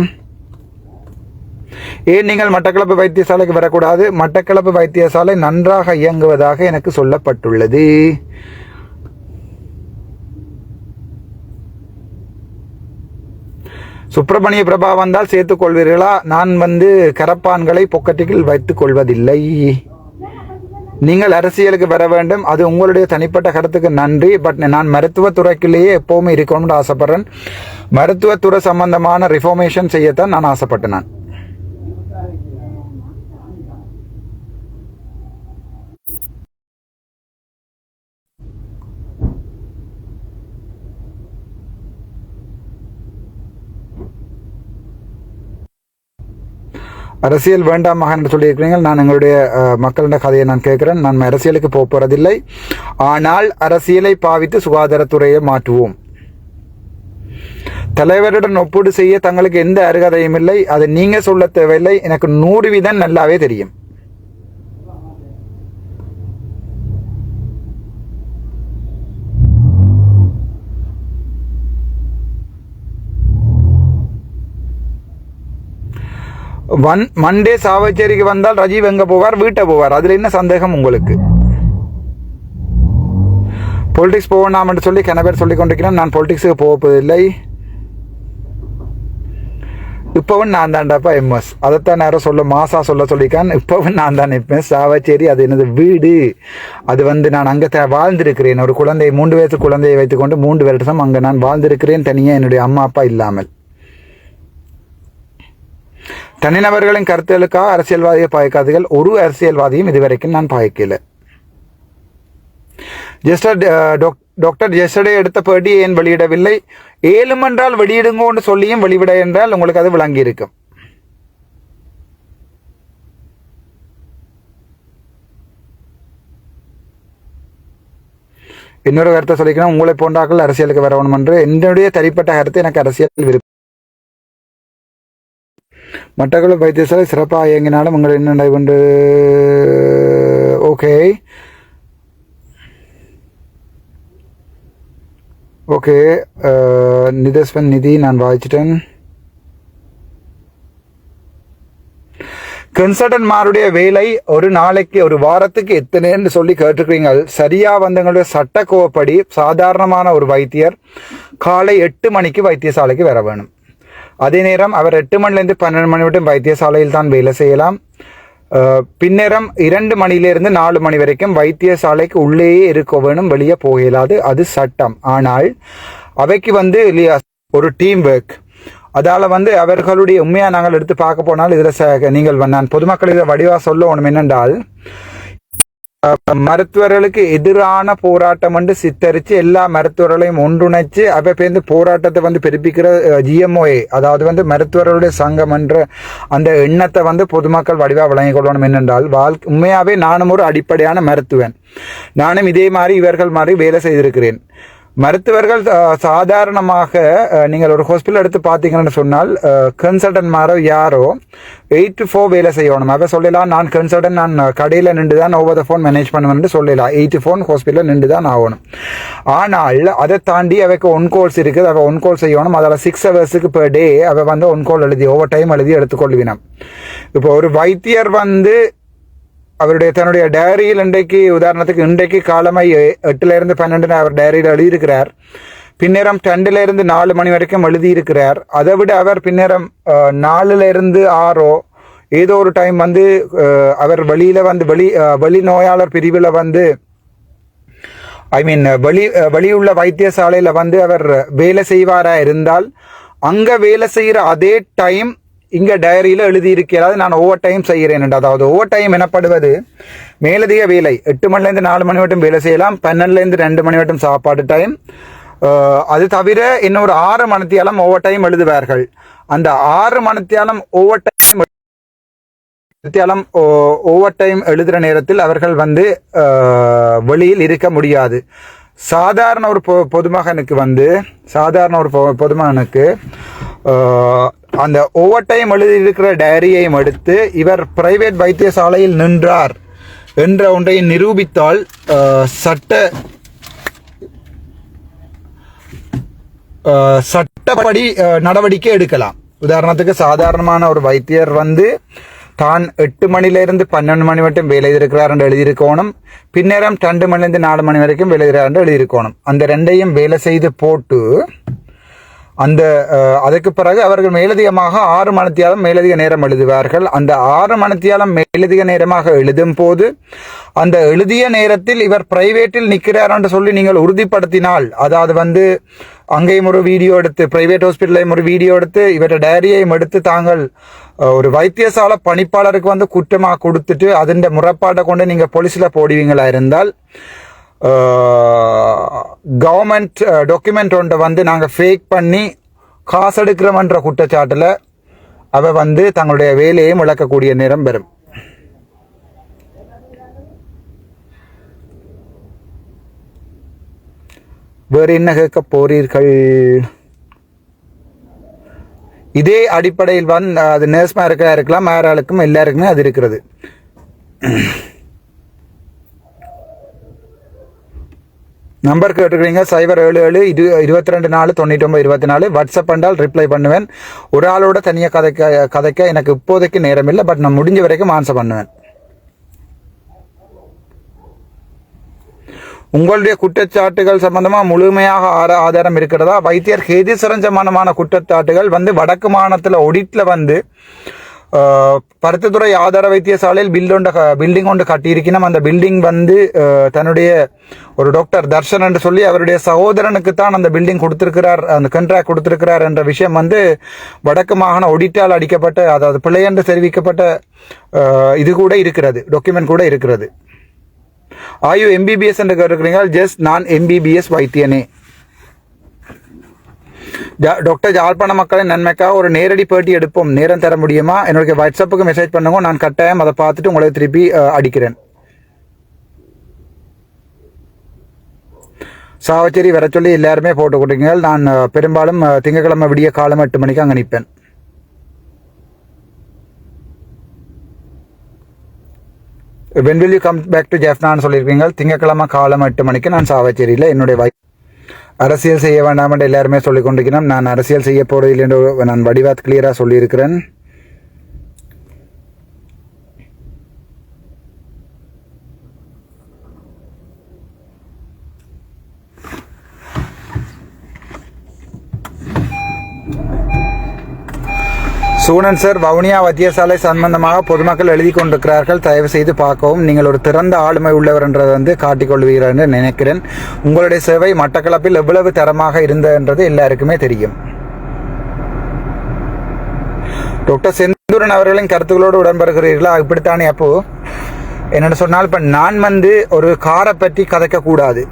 ஏன் நீங்கள் மட்டக்களப்பு வைத்தியசாலைக்கு வரக்கூடாது? மட்டக்களப்பு வைத்தியசாலை நன்றாக இயங்குவதாக எனக்கு சொல்லப்பட்டுள்ளது. சுப்பிரமணிய பிரபா வந்தால் சேர்த்துக் கொள்வீர்களா? நான் கரப்பான்களை பொக்கெட்டில் வைத்துக் கொள்வதில்லை. நீங்கள் அரசியலுக்கு வர வேண்டும், அது உங்களுடைய தனிப்பட்ட கருத்துக்கு நன்றி. பட் நான் மருத்துவத்துறைக்குள்ளேயே எப்பவுமே இருக்கணும்னு ஆசைப்படுறேன். மருத்துவத்துறை சம்பந்தமான ரிஃபார்மேஷன் செய்யத்தான் நான் ஆசைப்பட்டேன். நான் அரசியல் வேண்டாம் மகன் என்று சொல்லியிருக்கிறீர்கள். நான் எங்களுடைய மக்களின் கதையை நான் கேட்கிறேன். நான் அரசியலுக்கு போறதில்லை. ஆனால் அரசியலை பாவித்து சுகாதாரத்துறையை மாற்றுவோம். தலைவருடன் ஒப்பீடு செய்ய தங்களுக்கு எந்த அருகதையும் இல்லை. அதை நீங்க சொல்ல தேவையில்லை. எனக்கு 100% நல்லாவே தெரியும். மண்டே சாவச்சேரிக்கு வந்தால் ரஜீவ் எங்க போவார்? வீட்டை போவார். அதுல என்ன சந்தேகம் உங்களுக்கு? பொலிட்டிக்ஸ் போவேண்டாம் என்று சொல்லி கன பேர் சொல்லிக் கொண்டிருக்கிறேன். நான் பொலிட்டிக்ஸுக்கு போவதில்லை. இப்பவும் நான் தான்டாப்பா எம்எஸ். அதைத்தான் நேரம் சொல்ல மாசா சொல்லிக்கான். இப்பவும் நான் தான் நிற்பேன். சாவச்சேரி அது எனது வீடு. அது வந்து நான் அங்கே வாழ்ந்திருக்கிறேன். ஒரு குழந்தை 3 வயசு குழந்தையை வைத்துக்கொண்டு 3 வருஷம் அங்கே நான் வாழ்ந்திருக்கிறேன், தனியாக என்னுடைய அம்மா அப்பா இல்லாமல். தனிநபர்களின் கருத்துகளுக்காக அரசியல்வாதியை பாய்க்காதீர்கள். ஒரு அரசியல்வாதியும் இதுவரைக்கும் நான் பாய்க்கல. டாக்டர் ஜெஸ்டர்டே எடுத்த பேட்டி ஏன் வெளியிடவில்லை? ஏலும் என்றால் வெளியிடுங்கோன்னு சொல்லியும் வெளிவிட என்றால் உங்களுக்கு அது விளங்கி இருக்கும். இன்னொரு கருத்தை சொல்லிக்கணும், உங்களை போன்றாக்கள் அரசியலுக்கு வரணும் என்று என்னுடைய தனிப்பட்ட கருத்து. எனக்கு அரசியல் விருப்பம். மட்டக்களப்பு வைத்தியசாலை சிறப்பாக இயங்கினாலும் உங்கள் என்ன நடைபெற்று ஓகே ஓகே நிதஸ்வன் நிதி நான் வாய்ச்சிட்டேன். கன்சல்டன்ட்மாருடைய வேலை ஒரு நாளைக்கு ஒரு வாரத்துக்கு எத்தனைன்னு சொல்லி கேட்டுக்கிறீங்க. சரியா வந்து எங்களுடைய சட்டக்கோப்படி சாதாரணமான ஒரு வைத்தியர் காலை 8 மணிக்கு வைத்தியசாலைக்கு வர வேணும். அதே நேரம் அவர் 8 மணிலேருந்து 12 மணி மட்டும் வைத்தியசாலையில் தான் வேலை செய்யலாம். பின்னேரம் 2 மணியிலிருந்து 4 மணி வரைக்கும் வைத்தியசாலைக்கு உள்ளேயே இருக்க வேணும், வெளியே போகலாது. அது சட்டம். ஆனால் அவைக்கு வந்து இல்லையா ஒரு டீம் ஒர்க். அதால் வந்து அவர்களுடைய உண்மையாக நாங்கள் எடுத்து பார்க்க போனால் இதில் நீங்கள் நான் பொதுமக்கள் இதை வடிவாக சொல்ல ஒன்று என்னென்றால், மருத்துவர்களுக்கு எதிரான போராட்டம் வந்து சித்தரித்து எல்லா மருத்துவர்களையும் ஒன்றுணைச்சு அவை பேருந்து போராட்டத்தை வந்து பிறப்பிக்கிற ஜிஎம்ஓஏ, அதாவது வந்து மருத்துவர்களுடைய சங்கம் என்ற அந்த எண்ணத்தை வந்து பொதுமக்கள் வடிவாக வழங்கிக் கொள்ளணும். என்னென்றால் உண்மையாகவே நானும் ஒரு அடிப்படையான மருத்துவன். நானும் இதே மாதிரி இவர்கள் மாதிரி வேலை செய்திருக்கிறேன். மருத்துவர்கள் சாதாரணமாக நீங்கள் ஒரு ஹாஸ்பிட்டல் எடுத்து பார்த்தீங்கன்னு சொன்னால் கன்சல்டன்ட் மாரோ யாரோ 8 to 4 வேலை செய்யணும். அதை சொல்லலாம், நான் கன்சல்டன்ட் நான் கடையில் நின்று தான் ஓவர் த ஃபோன் மேனேஜ் பண்ணுவேன்னு சொல்லலாம். 8 to 4 ஹாஸ்பிட்டலில் நின்று தான் ஆகணும். ஆனால் அதை தாண்டி அவைக்கு ஒன் கோல்ஸ் இருக்குது. அவள் ஒன் கோல் செய்யணும். அதில் 6 ஹவர்ஸுக்கு பெர் டே அவள் வந்து ஒன் கோல் எழுதி ஓவர் டைம் எழுதி எடுத்துக்கொள்வினோம். இப்போ ஒரு வைத்தியர் வந்து அவருடைய தன்னுடைய டைரியில் உதாரணத்துக்கு இன்றைக்கு காலமை 8லிருந்து 12 அவர் டைரியில் எழுதியிருக்கிறார். பின்னேரம் 2லிருந்து 4 மணி வரைக்கும் எழுதியிருக்கிறார். அதை விட அவர் பின்னேரம் 4லிருந்து 6 ஏதோ ஒரு டைம் வந்து அவர் வெளியில் வந்து வெளி நோயாளர் பிரிவில் வந்து வெளியுள்ள வைத்தியசாலையில் வந்து அவர் வேலை செய்வாரா இருந்தால் அங்கே வேலை செய்கிற அதே டைம் இங்கே டைரியில் எழுதியிருக்கிறது நான் ஓவர் டைம் செய்கிறேன். அதாவது ஓவர் டைம் எனப்படுவது மேலதிக வேலை. 8 மணிலேருந்து 4 மணி மட்டும் வேலை செய்யலாம், 12லேருந்து 2 மணி மட்டும் சாப்பாடு டைம். அது தவிர இன்னொரு 6 மணித்தியாலம் ஓவர் டைம் எழுதுவார்கள். அந்த 6 மணித்தியாலம் ஓவர் டைம் எழுதுகிற நேரத்தில் அவர்கள் வந்து வெளியில் இருக்க முடியாது. சாதாரண ஒரு பொதுமகனுக்கு அந்த ஓவர் டைம் எழுதியிருக்கிற டைரியையும் எடுத்து இவர் பிரைவேட் வைத்தியசாலையில் நின்றார் என்ற ஒன்றை நிரூபித்தால் சட்டப்படி நடவடிக்கை எடுக்கலாம். உதாரணத்துக்கு சாதாரணமான ஒரு வைத்தியர் வந்து தான் 8 மணிலிருந்து 12 மணி மட்டும் வேலை இருக்கிறார் என்று எழுதியிருக்கணும். பின்னேரம் 2 மணிலிருந்து 4 மணி வரைக்கும் வேலை இருக்கிறார் என்று எழுதியிருக்கணும். அந்த ரெண்டையும் வேலை செய்து போட்டு அதுக்கு பிறகு அவர்கள் மேலதிகமாக 6 மணித்தியாலம் மேலதிக நேரம் எழுதுவார்கள். அந்த 6 மணித்தியாலம் மேலதிக நேரமாக எழுதும் போது அந்த எழுதிய நேரத்தில் இவர் பிரைவேட்டில் நிற்கிறார் என்று சொல்லி நீங்கள் உறுதிப்படுத்தினால், அதாவது வந்து அங்கேயும் ஒரு வீடியோ எடுத்து பிரைவேட் ஹாஸ்பிட்டலையும் ஒரு வீடியோ எடுத்து இவருடைய டைரியையும் எடுத்து தாங்கள் ஒரு வைத்தியசாலை பணிப்பாளருக்கு வந்து குற்றமாக கொடுத்துட்டு அதன் முறைப்பாட்டை கொண்டு நீங்கள் போலீஸில் போடுவீங்களா இருந்தால் கவர்மெண்ட் டாக்குமெண்ட் ஒன்றை வந்து நாங்கள் ஃபேக் பண்ணி காசு எடுக்கிறோம்ன்ற குற்றச்சாட்டில் அவ வந்து தங்களுடைய வேலையை இழக்கக்கூடிய நேரம் பெறும். வேறு என்ன கேட்க போறீர்கள்? இதே அடிப்படையில் வந்து அது நர்ஸ்மா இருக்கலாம், யாராளுக்கும் எல்லாருக்குமே அது இருக்கிறது. நம்பர் கேட்டுக்கிறீங்க 077-22-499-24. வாட்ஸ்அப் பண்ணால் ரிப்ளை பண்ணுவேன். ஒரு ஆளோட தனியாக கதைக்க எனக்கு இப்போதைக்கு நேரம் இல்லை, பட் நான் முடிஞ்ச வரைக்கும் ஆன்சர் பண்ணுவேன். உங்களுடைய குற்றச்சாட்டுகள் சம்பந்தமா முழுமையாக ஆதாரம் இருக்கிறதா? வைத்தியர் ஹேதீஸ்வரன் சம்பந்தமான குற்றச்சாட்டுகள் வந்து வடக்கு மாநிலத்தில் ஒடிட்ல வந்து பருத்தித்துறை ஆதார வைத்தியசாலையில் பில்டிங் ஒன்று கட்டியிருக்கணும். அந்த பில்டிங் வந்து தன்னுடைய ஒரு டாக்டர் தர்ஷன் என்று சொல்லி அவருடைய சகோதரனுக்கு தான் அந்த பில்டிங் கொடுத்திருக்கிறார், அந்த கண்ட்ராக்ட் கொடுத்திருக்கிறார் என்ற விஷயம் வந்து வடக்கு மாகாண ஒடிட்டால் அடிக்கப்பட்ட, அதாவது பிழை என்று தெரிவிக்கப்பட்ட இது கூட இருக்கிறது, டாக்குமெண்ட் கூட இருக்கிறது. ஆயு எம்பிபிஎஸ் என்று கேட்டுக்கிறீங்க. ஜஸ்ட் நான் எம்பிபிஎஸ் வைத்தியனே. டாக்டர் யாழ்ப்பாண மக்களின் நன்மைக்காக ஒரு நேரடி பேட்டி எடுப்போம், நேரம் தர முடியுமா? என்னுடைய வாட்ஸ்அப்புக்கு மெசேஜ் பண்ணுங்க, நான் கட்டாயம் அதை பார்த்துட்டு உங்களை திருப்பி அடிக்கிறேன். சாவச்சேரி வர சொல்லி எல்லாருமே போட்டு கொடுங்க. நான் பெரும்பாலும் திங்கட்கிழமை விடிய காலம் 8 மணிக்கு அங்கே நிற்பேன். when will you come back to ஜெஃப்னான்னு சொல்லியிருக்கீங்க. திங்கட்கிழமை காலம் 8 மணிக்கு நான் சாவச்சேரியில் என்னுடைய அரசியல் செய்ய வேண்டாம் என்று எல்லாருமே சொல்லிக் கொண்டிருக்கிறேன். நான் அரசியல் செய்ய போறதில்லை என்று நான் வடிவாத் கிளியராக சொல்லியிருக்கிறேன். சூனன் சார், வவுனியா வைத்தியசாலை சம்பந்தமாக பொதுமக்கள் எழுதி கொண்டிருக்கிறார்கள், தயவு செய்து பார்க்கவும். நீங்கள் ஒரு திறந்த ஆளுமை உள்ளவர் என்றதை வந்து காட்டிக்கொள்வீர்கள் என்று நினைக்கிறேன். உங்களுடைய சேவை மட்டக்களப்பில் எவ்வளவு தரமாக இருந்தது எல்லாருக்குமே தெரியும். டாக்டர் செந்தூரன் அவர்களின் கருத்துக்களோடு உடன்படுகிறீர்களா? இப்படித்தானே. அப்போ என்னென்னு சொன்னால், இப்போ நான் வந்து ஒரு காரை பற்றி கதைக்கக்கூடாது.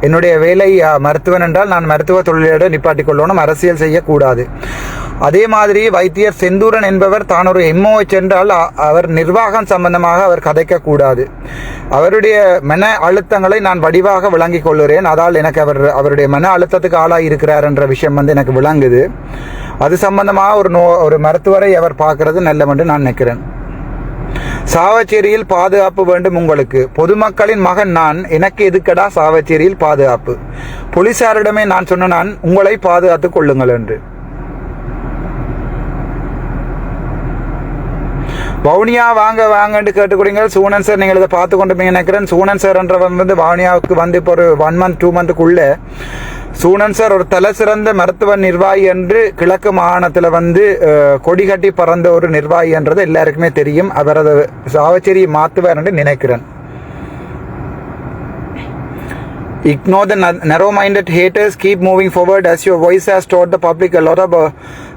என்னுடைய வேலை மருத்துவன் என்றால் நான் மருத்துவ தொழிலோடு நிப்பாட்டிக் கொள்ளணும், அரசியல் செய்யக்கூடாது. அதே மாதிரி வைத்தியர் செந்தூரன் என்பவர் தான் ஒரு எம்ஓஎச் என்றால் அவர் நிர்வாகம் சம்பந்தமாக அவர் கதைக்கக்கூடாது. அவருடைய மன அழுத்தங்களை நான் வடிவாக விளங்கிக் கொள்கிறேன். அதால் எனக்கு அவருடைய மன அழுத்தத்துக்கு ஆளாகி இருக்கிறார் என்ற விஷயம் வந்து எனக்கு விளங்குது. அது சம்பந்தமாக ஒரு மருத்துவரை அவர் பார்க்கறது நல்லம் என்று நான் நினைக்கிறேன். சாவச்சேரியில் பாதுகாப்பு வேண்டும் உங்களுக்கு. பொதுமக்களின் மகன் நான், எனக்கு எதுக்கடா சாவச்சேரியில் பாதுகாப்பு? போலீசாரிடமே நான் சொன்ன, நான் உங்களை பாதுகாத்துக் கொள்ளுங்கள் என்று. வவுனியா வாங்க வாங்கன்னு கேட்டுக்கிறீங்க. சூனன் சார், நீங்கள் இதை பார்த்து கொண்டு நினைக்கிறேன். சூனன் சார் என்றவன் வந்து வவுனியாவுக்கு வந்து இப்போ ஒரு 1 month 2 monthக்குள்ள சூனன் சார் ஒரு தலை சிறந்த மருத்துவ நிர்வாகி என்று கிழக்கு மாகாணத்தில் வந்து கொடி கட்டி பறந்த ஒரு நிர்வாகி என்றது எல்லாருக்குமே தெரியும். அவர் அதை சாவச்சேரியை மாற்றுவார் என்று நினைக்கிறேன். Ignore the narrow-minded haters. Keep moving forward as your voice has taught the public a lot of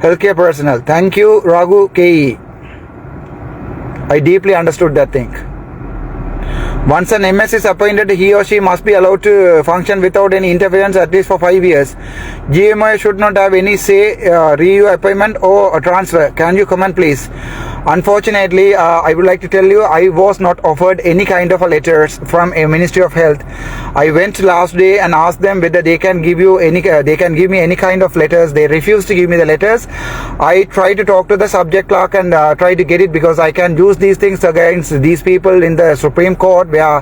healthcare personnel. Thank you, Raghu K.E. I deeply understood that thing. Once an MS is appointed, he or she must be allowed to function without any interference at least for 5 years. GMI should not have any say, review appointment or transfer. Can you comment please? Unfortunately, I would like to tell you, I was not offered any kind of a letters from a Ministry of Health. I went last day and asked them whether they can give me any kind of letters. They refused to give me the letters. I tried to talk to the subject clerk and try to get it because I can use these things against these people in the Supreme Court where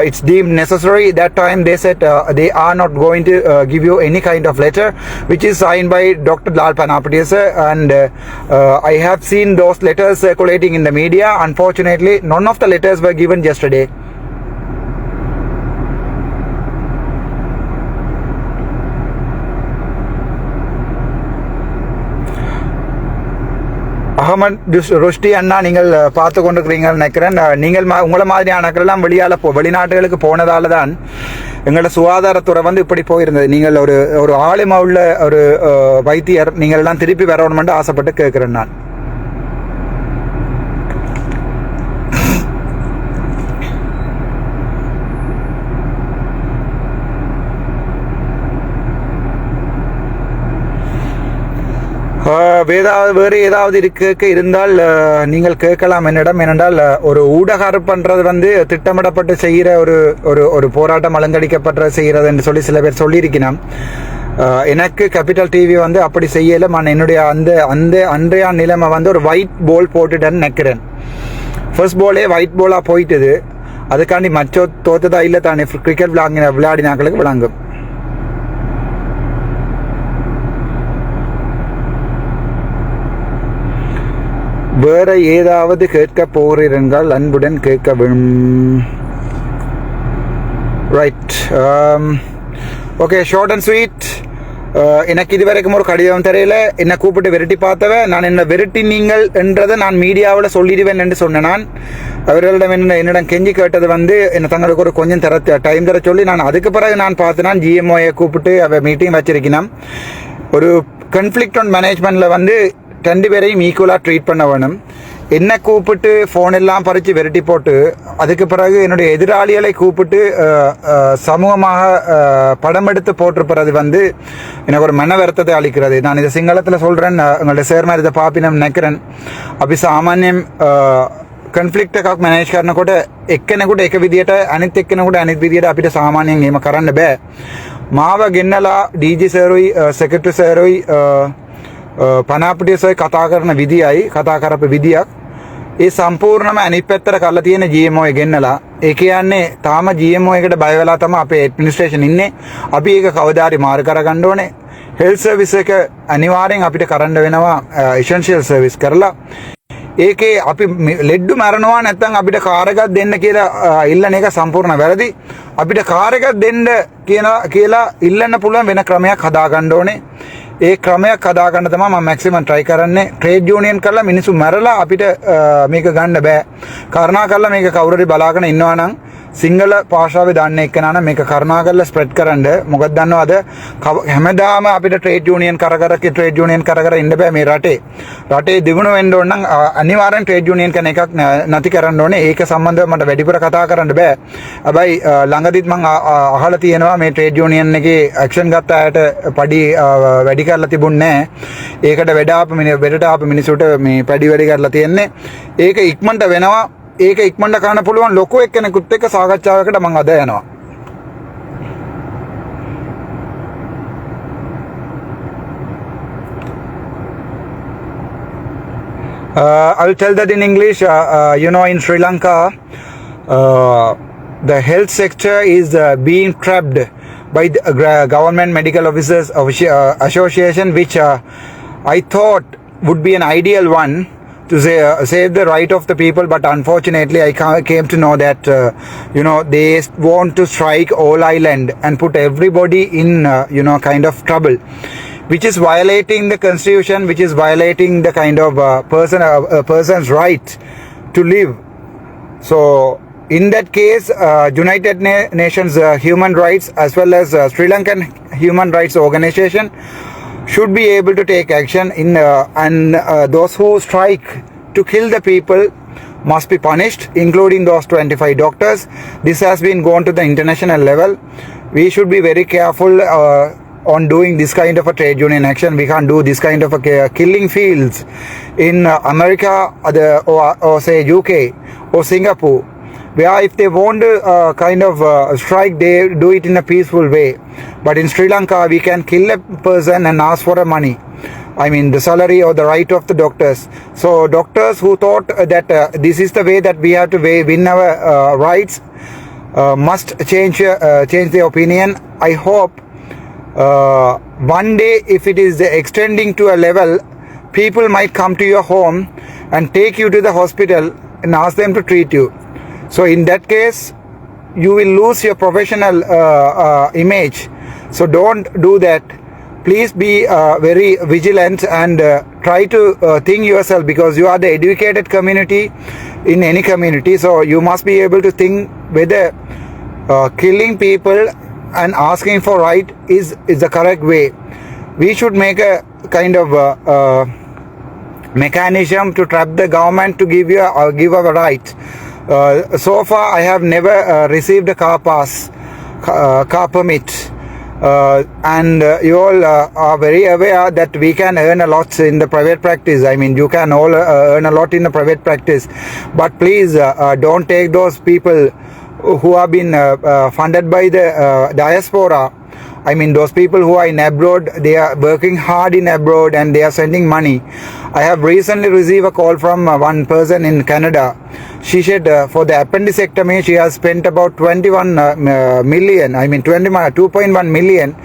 it's deemed necessary. That time they said they are not going to give you any kind of letter which is signed by Dr. Lal Panapatiya sir, and I have seen those letters circulating in the media. Unfortunately, none of the letters were given yesterday. Ahmed Rushdie அண்ணா, நீங்கள் பார்த்து கொண்டிருக்கிறீங்கன்னு நினைக்கிறேன். நீங்கள் உங்களை மாதிரியானக்கெல்லாம் வெளிநாட்டுகளுக்கு போனதால தான் எங்களோட சுகாதாரத்துறை வந்து இப்படி போயிருந்தது. நீங்கள் ஒரு ஆளுமை உள்ள ஒரு வைத்தியர், நீங்கள் எல்லாம் திருப்பி வரணும்னு ஆசைப்பட்டு கேட்கிறேன் நான். வேறு ஏதாவது இருந்தால் நீங்கள் கேட்கலாம் என்னிடம். ஏனென்றால் ஒரு ஊடகம் பண்றது வந்து திட்டமிடப்பட்டு செய்கிற ஒரு போராட்டம் அலங்கடிக்கப்பட்ட செய்கிறது என்று சொல்லி சில பேர் சொல்லியிருக்கிறேன். எனக்கு கேபிட்டல் டிவி வந்து அப்படி செய்யல. நான் என்னுடைய அன்றைய நிலைமை வந்து ஒரு ஒயிட் போல் போட்டுட்டேன்னு நினைக்கிறேன். ஃபர்ஸ்ட் போலே ஒயிட் போலா போயிட்டுது. அதுக்காண்டி மச்சோ தோத்ததா இல்லை தானே கிரிக்கெட் விளையாடினாக்களுக்கு விளங்கும். வேற ஏதாவது கேட்க போகிறீர்கள்? அன்புடன் கேட்க right. Okay, short and sweet. எனக்கு இதுவரைக்கும் ஒரு கடிதம் தெரியல. என்னை கூப்பிட்டு விரட்டி பார்த்தவன் நான் என்ன விரட்டி நீங்கள் என்றதை நான் மீடியாவில் சொல்லிடுவேன் என்று சொன்னேன். நான் அவர்களிடம் என்னிடம் கெஞ்சி கேட்டது என்ன தங்களுக்கு ஒரு கொஞ்சம் டைம் தர சொல்லி நான் அதுக்கு பிறகு நான் பார்த்தேன் ஜிஎம்ஓயை கூப்பிட்டு அவ மீட்டிங் வச்சிருக்கணும். ஒரு கன்ஃப்ளிக்ட் ஆன் மேனேஜ்மெண்ட்டில் 2 பேரையும் ஈக்குவலாக ட்ரீட் பண்ண வேணும். என்ன கூப்பிட்டு ஃபோன் எல்லாம் பறித்து விரட்டி போட்டு அதுக்கு பிறகு என்னுடைய எதிராளிகளை கூப்பிட்டு சமூகமாக படம் எடுத்து போட்டிருப்பது எனக்கு ஒரு மன வருத்தத்தை அளிக்கிறது. நான் இதை சிங்களத்தில் சொல்கிறேன், உங்களுடைய சேர்மார் இதை பாப்பினம் நினைக்கிறேன். අපි සාමාන්‍යයෙන් කන්ෆ්ලික්ට් එකක් මැනේජ් කරනකොට එක්කෙනෙකුට එක විදියට අනිත් එක්කෙනෙකුට අනිත් විදියට අපිට සාමාන්‍යයෙන් එහෙම කරන්න බෑ. මාව ගෙන්නලා ඩීජී සර්ුයි සෙක්‍රටරි සර්ුයි පනාපිටිය සර්ුයි කතා කරන විදියයි කතා කරපු විදියක් ඒ සම්පූර්ණම අනිත් පැත්තට කරලා තියෙන GMO එක ගෙන්නලා ඒ කියන්නේ තාම GMO එකට බය වෙලා තමයි අපේ ඇඩ්මිනිස්ට්‍රේෂන් ඉන්නේ. අපි ඒක කවදාරි මාරු කරගන්න ඕනේ. හෙල්ත් සර්විස් එක අනිවාර්යෙන් අපිට කරන්න වෙනවා එසෙන්ෂියල් සර්විස් කරලා. ඒකේ අපි ලෙඩ්ඩු මරනවා නැත්නම් අපිට කාර් එකක් දෙන්න කියලා ඉල්ලන එක සම්පූර්ණ වැරදි. අපිට කාර් එකක් දෙන්න කියලා ඉල්ලන්න පුළුවන් වෙන ක්‍රමයක් හදාගන්න ඕනේ. ඒ ක්‍රමයක් හදාගන්න තමයි මම මැක්සිමම් try කරන්නේ. ට්‍රේඩ් යූනියන් කරලා මිනිස්සු මරලා අපිට මේක ගන්න බෑ. කරුණා කරලා මේක කවුරු හරි බලාගෙන ඉන්නවා නම් සිංහල භාෂාවේ දන්න එක්කෙනා නම් මේක කරුණා කරලා ස්ප්‍රෙඩ් කරන්න. මොකද දන්නවද හැමදාම අපිට ට්‍රේඩ් යූනියන් කර ඉන්න බෑ මේ රටේ. රටේ දිනුන වෙන්න ඕන නම් අනිවාර්යෙන් ට්‍රේඩ් යූනියන් කෙන එකක් නැති කරන්න ඕනේ. ඒක සම්බන්ධව මට වැඩිපුර කතා කරන්න බෑ. හැබැයි ළඟදිත් මම අහලා තියෙනවා මේ ට්‍රේඩ් යූනියන් එකේ ඇක්ෂන් ගත්ත අයට පඩි වැඩි කරලා තිබුණේ නැහැ. ඒකට වැඩට ආපු මිනිසුන්ට මේ පඩි වැඩි කරලා තියෙන්නේ. ඒක ඉක්මනට වෙනවා. ඒක ඉක්මනට කරන්න පුළුවන් ලොකු එක්කෙනෙකුත් එක්ක සාකච්ඡාවකට මම අද යනවා. I'll tell that in English. In Sri Lanka, the health sector is being trapped by the government medical officers association, which I thought would be an ideal one to save the right of the people, but unfortunately I came to know that they want to strike all island and put everybody in kind of trouble, which is violating the constitution, which is violating the kind of person's right to live. So in that case, United Nations Human Rights as well as Sri Lankan Human Rights Organization should be able to take action and those who strike to kill the people must be punished, including those 25 doctors. This has been gone to the international level. We should be very careful on doing this kind of a trade union action. We can't do this kind of a killing fields in America or say UK or Singapore, where if they want to kind of strike, they do it in a peaceful way. But in Sri Lanka, we can kill a person and ask for money. I mean, the salary or the right of the doctors. So doctors who thought that this is the way that we have to win our rights must change their opinion. I hope one day, if it is extending to a level, people might come to your home and take you to the hospital and ask them to treat you. So in that case, you will lose your professional image. So don't do that. Please be very vigilant and try to think yourself, because you are the educated community in any community. So you must be able to think whether killing people and asking for right is the correct way. We should make a kind of mechanism to trap the government to give our right. So far I have never received a car permit, and you all are very aware that we can earn a lot in the private practice. I mean, you can all earn a lot in the private practice, but please don't take those people who have been funded by the diaspora. I mean, those people who are in abroad, they are working hard in abroad and they are sending money. I have recently received a call from one person in Canada. She said for the appendicectomy, she has spent about 2.1 million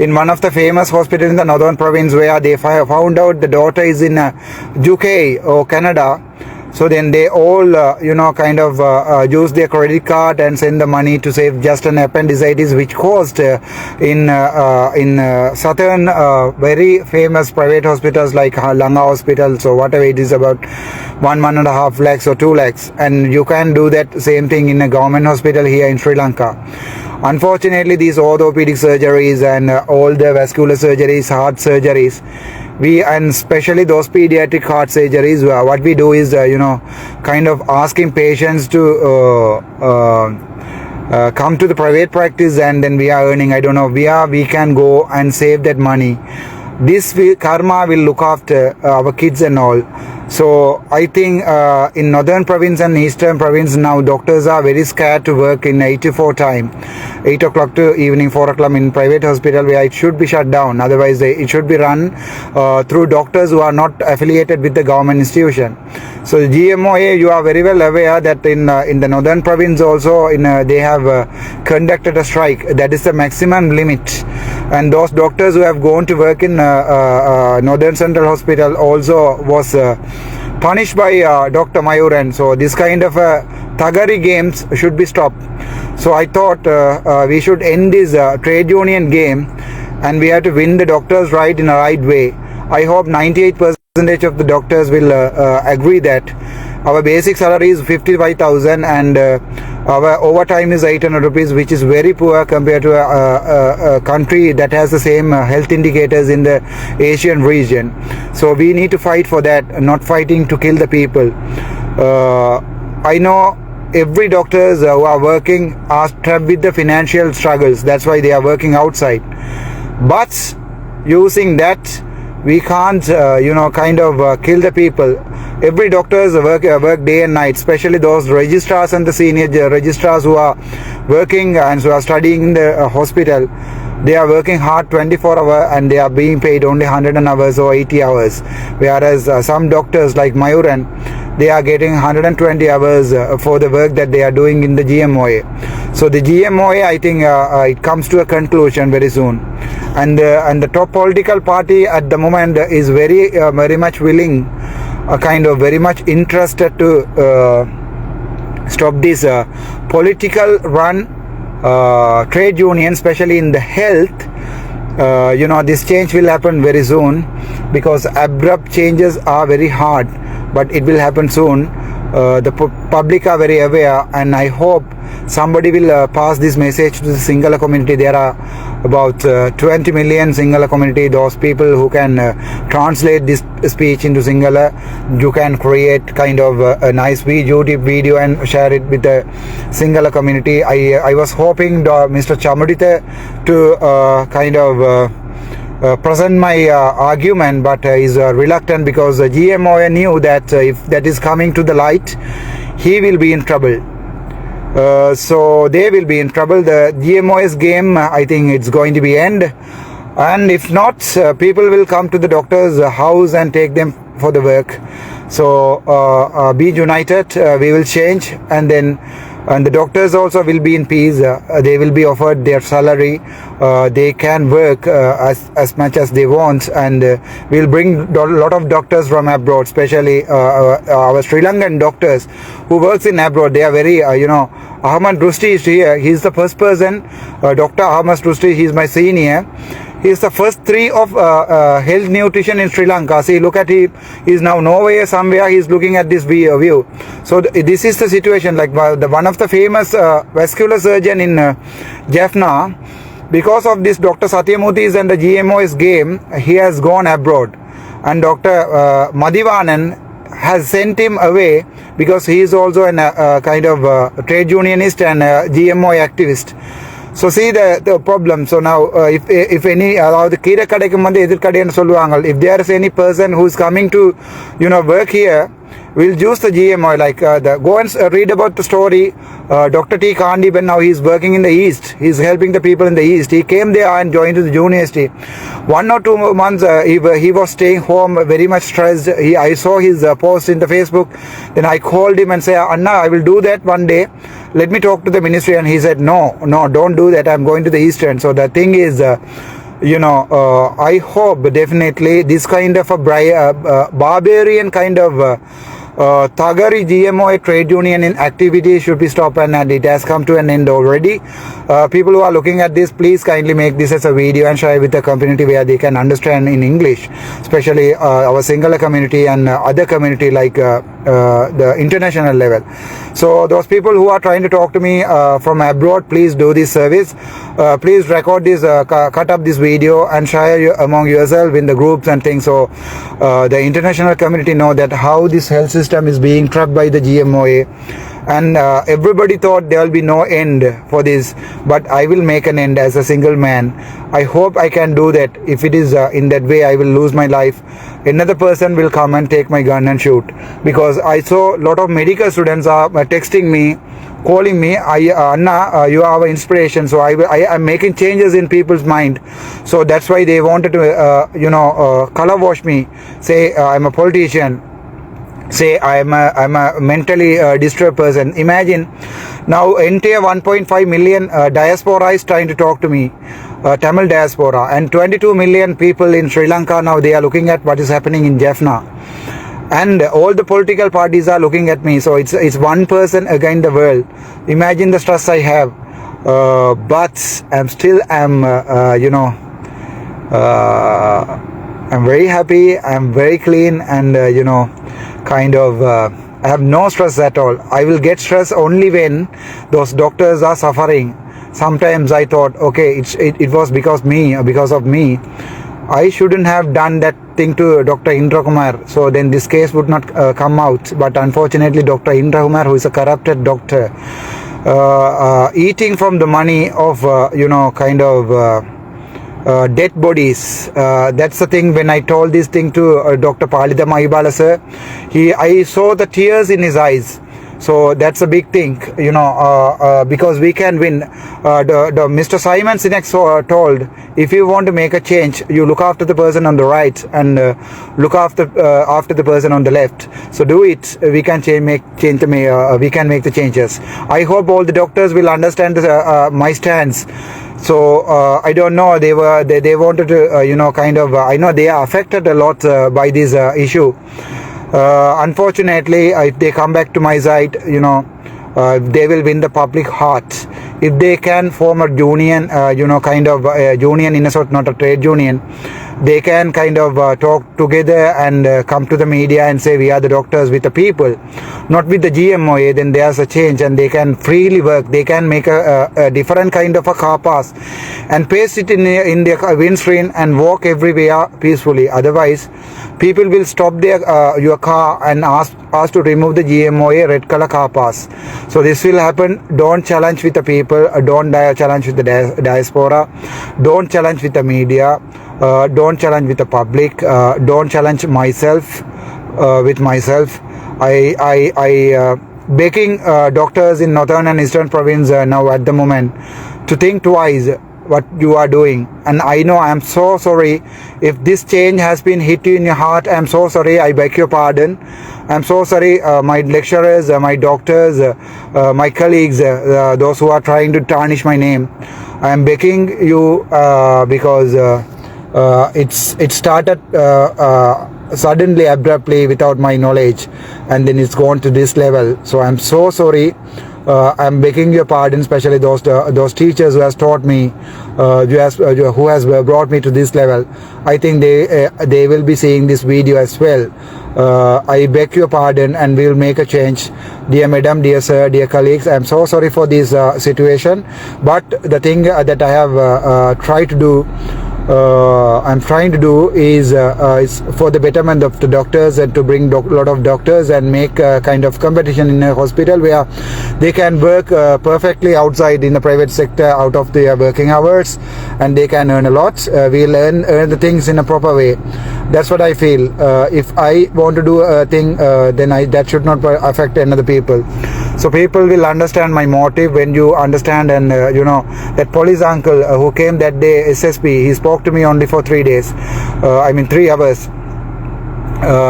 in one of the famous hospitals in the northern province, where they found out the daughter is in UK or Canada. So then they all, kind of use their credit card and send the money to save just an appendicitis, which cost in southern very famous private hospitals like Langa Hospital, so whatever it is, about 1.5 lakhs or 2 lakhs, and you can do that same thing in a government hospital here in Sri Lanka. Unfortunately, these orthopedic surgeries and all the vascular surgeries, heart surgeries, and especially those pediatric heart surgeries, what we do is kind of asking patients to come to the private practice, and then we are earning, I don't know, we can go and save that money. This karma will look after our kids and all. So I think in northern province and eastern province now, doctors are very scared to work in 8 to 4 time, 8 o'clock to evening 4 o'clock in private hospital, where it should be shut down. Otherwise it should be run through doctors who are not affiliated with the government institution. So GMOA, you are very well aware that in the northern province also they have conducted a strike. That is the maximum limit, and those doctors who have gone to work in Northern Central Hospital also was punished by Dr. Mayuran. So this kind of thuggery games should be stopped. So I thought we should end this trade union game, and we have to win the doctors right in a right way. I hope 98% of the doctors will agree that our basic salary is 55,000 and our overtime is 800 rupees, which is very poor compared to a country that has the same health indicators in the Asian region. So we need to fight for that, not fighting to kill the people. I know every doctors who are working are trapped with the financial struggles. That's why they are working outside. But using that, we can't kind of kill the people. Every doctors work day and night, especially those registrars and the senior registrars who are working and who are studying in the hospital. They are working hard 24 hours and they are being paid only 100 hours or 80 hours, whereas some doctors like Mayuran, they are getting 120 hours for the work that they are doing in the GMOA. So the GMOA, I think it comes to a conclusion very soon, and the top political party at the moment is very much willing, kind of very much interested to stop this political run trade union, especially in the health. This change will happen very soon, because abrupt changes are very hard, but it will happen soon. The public are very aware, and I hope somebody will pass this message to the Sinhala community. There are about 20 million Sinhala community, those people who can translate this speech into Sinhala. You can create kind of a nice YouTube video and share it with the Sinhala community. I was hoping Mr. Chamaditha to kind of present my argument, but is reluctant, because GMOA knew that if that is coming to the light, he will be in trouble. So they will be in trouble. The GMO's game, I think it's going to be end, and if not, people will come to the doctor's house and take them for the work. So be united, we will change, and the doctors also will be in peace. They will be offered their salary. They can work as much as they want, and we'll bring a lot of doctors from abroad, especially our Sri Lankan doctors who works in abroad. They are very Ahmad Rusti is here. He's the first person, Dr. Ahmad Rusti. He's my senior. He's the first 3 of health nutrition in Sri Lanka. See, look at him. He's now nowhere, somewhere. He's looking at this view. So this is the situation. Like one of the famous vascular surgeon in Jaffna, because of this Dr. Satyamurthy's and the GMO's game, he has gone abroad. And Dr. Madhivanan has sent him away, because he is also a kind of trade unionist and GMO activist. So see the problem. So now if any the kira kadaikum வந்து எதிர்கடைன்னு சொல்லுவாங்க, if there is any person who is coming to work here, we'll use the GMO. Like go and read about the story. Dr. T. Kandiban, now he's working in the East. He's helping the people in the East. He came there and joined the university. 1 or 2 months he was staying home, very much stressed. I saw his post in the Facebook. Then I called him and said, Anna, I will do that one day. Let me talk to the ministry. And he said, no, don't do that. I'm going to the Eastern. So the thing is, I hope definitely this kind of a barbarian kind of Tagari GMOA trade union in activity should be stopped, and it has come to an end already. People who are looking at this, please kindly make this as a video and share with the community where they can understand in English, especially our Sinhala community and other community like the international level. So those people who are trying to talk to me from abroad, please do this service. Please record this, cut up this video and share among yourself in the groups and things, so the international community know that how this health system is being trapped by the GMOA. And everybody thought there will be no end for this, but I will make an end as a single man. I hope I can do that. If it is in that way, I will lose my life. Another person will come and take my gun and shoot, because I saw a lot of medical students are texting me, calling me, Anna, you are our inspiration. So I am making changes in people's mind. So that's why they wanted to color wash me, say I'm a politician, say I'm a mentally disturbed person. Imagine now entire 1.5 million diaspora is trying to talk to me, Tamil diaspora, and 22 million people in Sri Lanka now they are looking at what is happening in Jaffna, and all the political parties are looking at me. So it's one person against the world. Imagine the stress I have, but I'm very happy, I'm very clean, and I have no stress at all. I will get stress only when those doctors are suffering. Sometimes I thought, okay, it was because of me. I shouldn't have done that thing to Dr. Indra Kumar. So then this case would not come out. But unfortunately, Dr. Indra Kumar, who is a corrupted doctor, eating from the money of dead bodies. That's the thing. When I told this thing to Dr. Palida Mahibala sir, I saw the tears in his eyes. So that's a big thing, because we can win. The Mr. Simon Sinek told, if you want to make a change, you look after the person on the right and look after the person on the left. So do it. We can we can make the changes. I hope all the doctors will understand my stance. So I don't know. They wanted to I know they are affected a lot by this issue. Unfortunately, if they come back to my side, they will win the public heart. If they can form a union, union in a sort, not a trade union, they can talk together and come to the media and say we are the doctors with the people, not with the GMOA. Then there's a change and they can freely work. They can make a different kind of a car pass and paste it in their windscreen and walk everywhere peacefully. Otherwise, people will stop your car and ask to remove the GMOA red color car pass. So this will happen. Don't challenge with the people. Don't challenge with the diaspora. Don't challenge with the media. Don't challenge with the public. Don't challenge myself with myself. I begging doctors in northern and eastern province now at the moment to think twice what you are doing. And I know I am so sorry if this change has been hit you in your heart. I am so sorry. I beg your pardon. I am so sorry, my lecturers, my doctors, my colleagues, those who are trying to tarnish my name. I am begging you because it started suddenly, abruptly, without my knowledge, and then it's gone to this level. So I'm so sorry. I'm begging your pardon, especially those teachers who has taught me, who has brought me to this level. I think they will be seeing this video as well. I beg your pardon, and we will make a change. Dear madam, dear sir, dear colleagues, I'm so sorry for this situation. But the thing that I have tried to do, I'm trying to do is for the betterment of the doctors, and to bring a lot of doctors and make a kind of competition in a hospital where they can work perfectly outside in the private sector out of their working hours, and they can earn a lot. We'll earn the things in a proper way. That's what I feel. If I want to do a thing, then that should not affect another people. So people will understand my motive when you understand. And that police uncle who came that day, SSP, he spoke to me only for 3 days. 3 hours.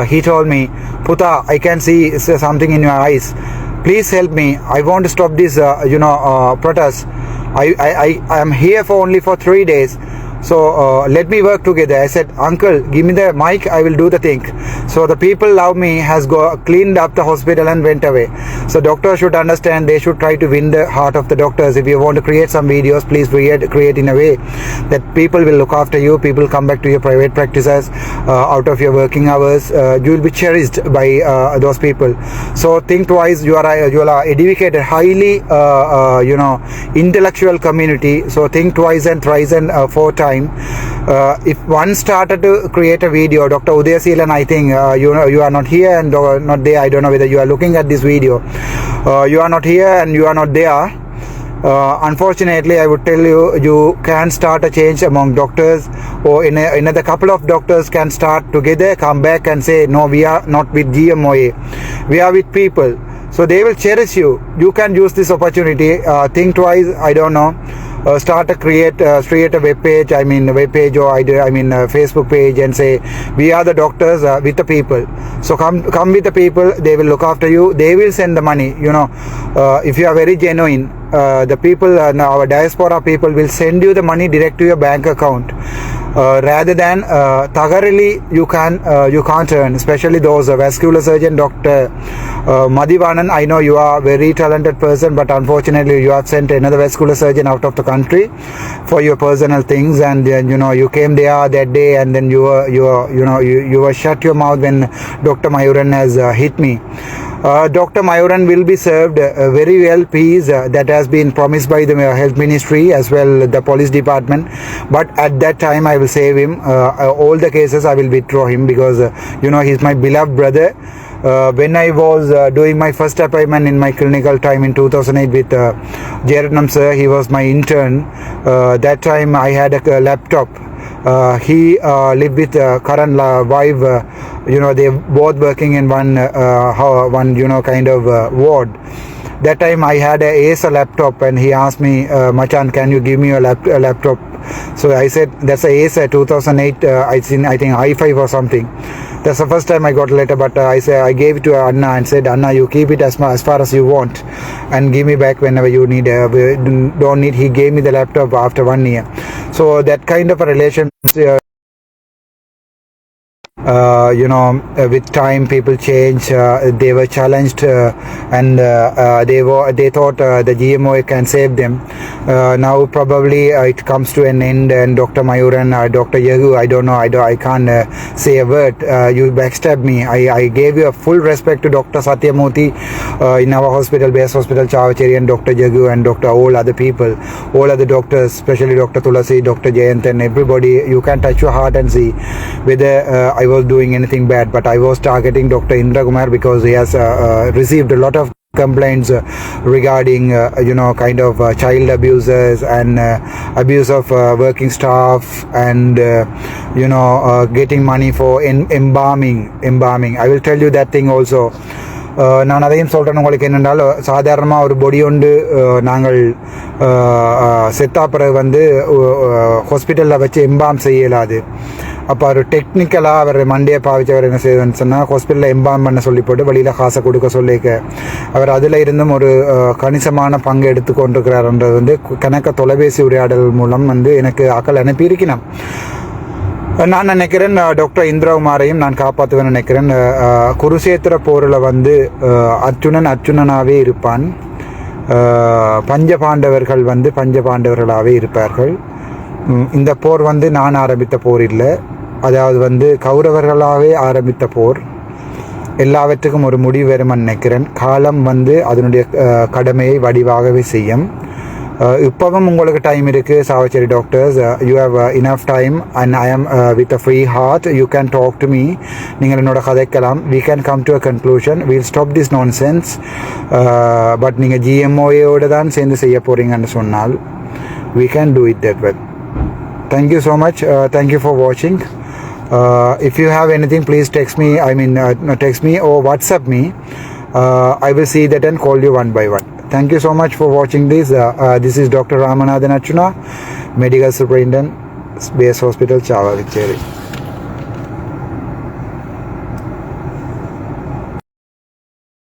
He told me, Puta, I can see something in your eyes. Please help me. I want to stop this protest. I am here for only for 3 days. So let me work together. I said, uncle, give me the mic, I will do the thing. So the people love me, has cleaned up the hospital and went away. So doctors should understand, they should try to win the heart of the doctors. If you want to create some videos, please create in a way that people will look after you, people come back to your private practices out of your working hours. You will be cherished by those people. So think twice. You are educated, highly intellectual community. So think twice and thrice and four times. If one started to create a video, Dr. Udayaseelan, I think you are not here and not there. I don't know whether you are looking at this video. You are not here and you are not there. Unfortunately, I would tell you, you can start a change among doctors, or another couple of doctors can start together, come back and say, no, we are not with GMOA, we are with people. So they will cherish you. You can use this opportunity. Think twice. I don't know. Start a create a web page. I mean web page, or a Facebook page, and say, we are the doctors with the people. So come with the people. They will look after you. They will send the money. If you are very genuine, the people, our diaspora people, will send you the money direct to your bank account. Rather than thoroughly you can't earn, especially those vascular surgeon, Dr. Madhivanan. I know you are a very talented person, but unfortunately you have sent another vascular surgeon out of the country for your personal things, and then you came there that day, and then you were shut your mouth when Dr. Mayuran has hit me. Dr. Mayuran will be served very well peace that has been promised by the health ministry as well the police department, but at that time I will save him. All the cases I will withdraw him, because he's my beloved brother. When I was doing my first appointment in my clinical time in 2008 with Jaratnam sir, he was my intern. That time I had a laptop. He lived with Karan wife. They both working in one kind of ward. That time I had a Acer laptop, and he asked me, Machan, can you give me a laptop? So I said, that's a Acer 2008, I think i5 or something. That's the first time I got a letter, but I gave it to Anna and said, Anna, you keep it as far as you want and give me back whenever you need. Don't need. He gave me the laptop after 1 year. So that kind of a relation. With time people change. They were challenged and they thought the GMO can save them. Now probably it comes to an end, and Dr. Mayuran, Dr. Yagu, I don't know, I can't say a word. You backstabbed me. I gave you a full respect to Dr. Satyamurthy in our hospital, base hospital Chavacheri, and Dr. Yagu and Dr. all other people, all other doctors, especially Dr. Tulasi, Dr. Jayant, and everybody. You can touch your heart and see whether I was doing anything bad, but I was targeting Dr. Indra Kumar because he has received a lot of complaints regarding child abusers and abuse of working staff, and getting money for embalming. I will tell you that thing also. நான் அதையும் சொல்கிறேன் உங்களுக்கு. என்னென்றால், சாதாரணமாக ஒரு பொடி ஒன்று நாங்கள் செத்தா பிறகு ஹாஸ்பிட்டலில் வச்சு எம்பாம் செய்யலாது. அப்போ அவர் டெக்னிக்கலாக அவர் மண்டையை பாவிச்சவர் என்ன செய்வதுன்னு சொன்னால், ஹாஸ்பிட்டலில் எம்பாம் பண்ண சொல்லி போட்டு வெளியில் காசை கொடுக்க சொல்லிக்க அவர் அதில் இருந்தும் ஒரு கணிசமான பங்கு எடுத்து கொண்டிருக்கிறார்ன்றது கணக்க தொலைபேசி உரையாடல் மூலம் எனக்கு ஆக்கள் அனுப்பியிருக்கணும். நான் நினைக்கிறேன் டாக்டர் இந்திரகுமாரையும் நான் காப்பாற்றுவேன் நினைக்கிறேன். குருசேத்திர போரில் அர்ஜுனனாகவே இருப்பான். பஞ்சபாண்டவர்கள் பஞ்சபாண்டவர்களாகவே இருப்பார்கள். இந்த போர் நான் ஆரம்பித்த போர் இல்லை, அதாவது கௌரவர்களாகவே ஆரம்பித்த போர். எல்லாவற்றுக்கும் ஒரு முடிவு வரும்னு நினைக்கிறேன். காலம் அதனுடைய கடமையை வடிவாகவே செய்யும். இப்பவும் உங்களுக்கு டைம் இருக்குது Chavakachcheri doctors. You have enough time and I am with a free heart. You can talk to me. நீங்கள் என்னோட கதைக்கலாம். We can come to a conclusion. We'll stop this nonsense. But நீங்கள் ஜிஎம்ஓஏயோடு தான் சேர்ந்து செய்ய போகிறீங்கன்னு சொன்னால் we can do it that way. Thank you so much. Thank you for watching. If you have anything, please text me. Text me or WhatsApp me. I will see that and call you one by one. Thank you so much for watching this. This is Dr. Ramanathan Archuna, Medical Superintendent, Base Hospital, Chavacheri.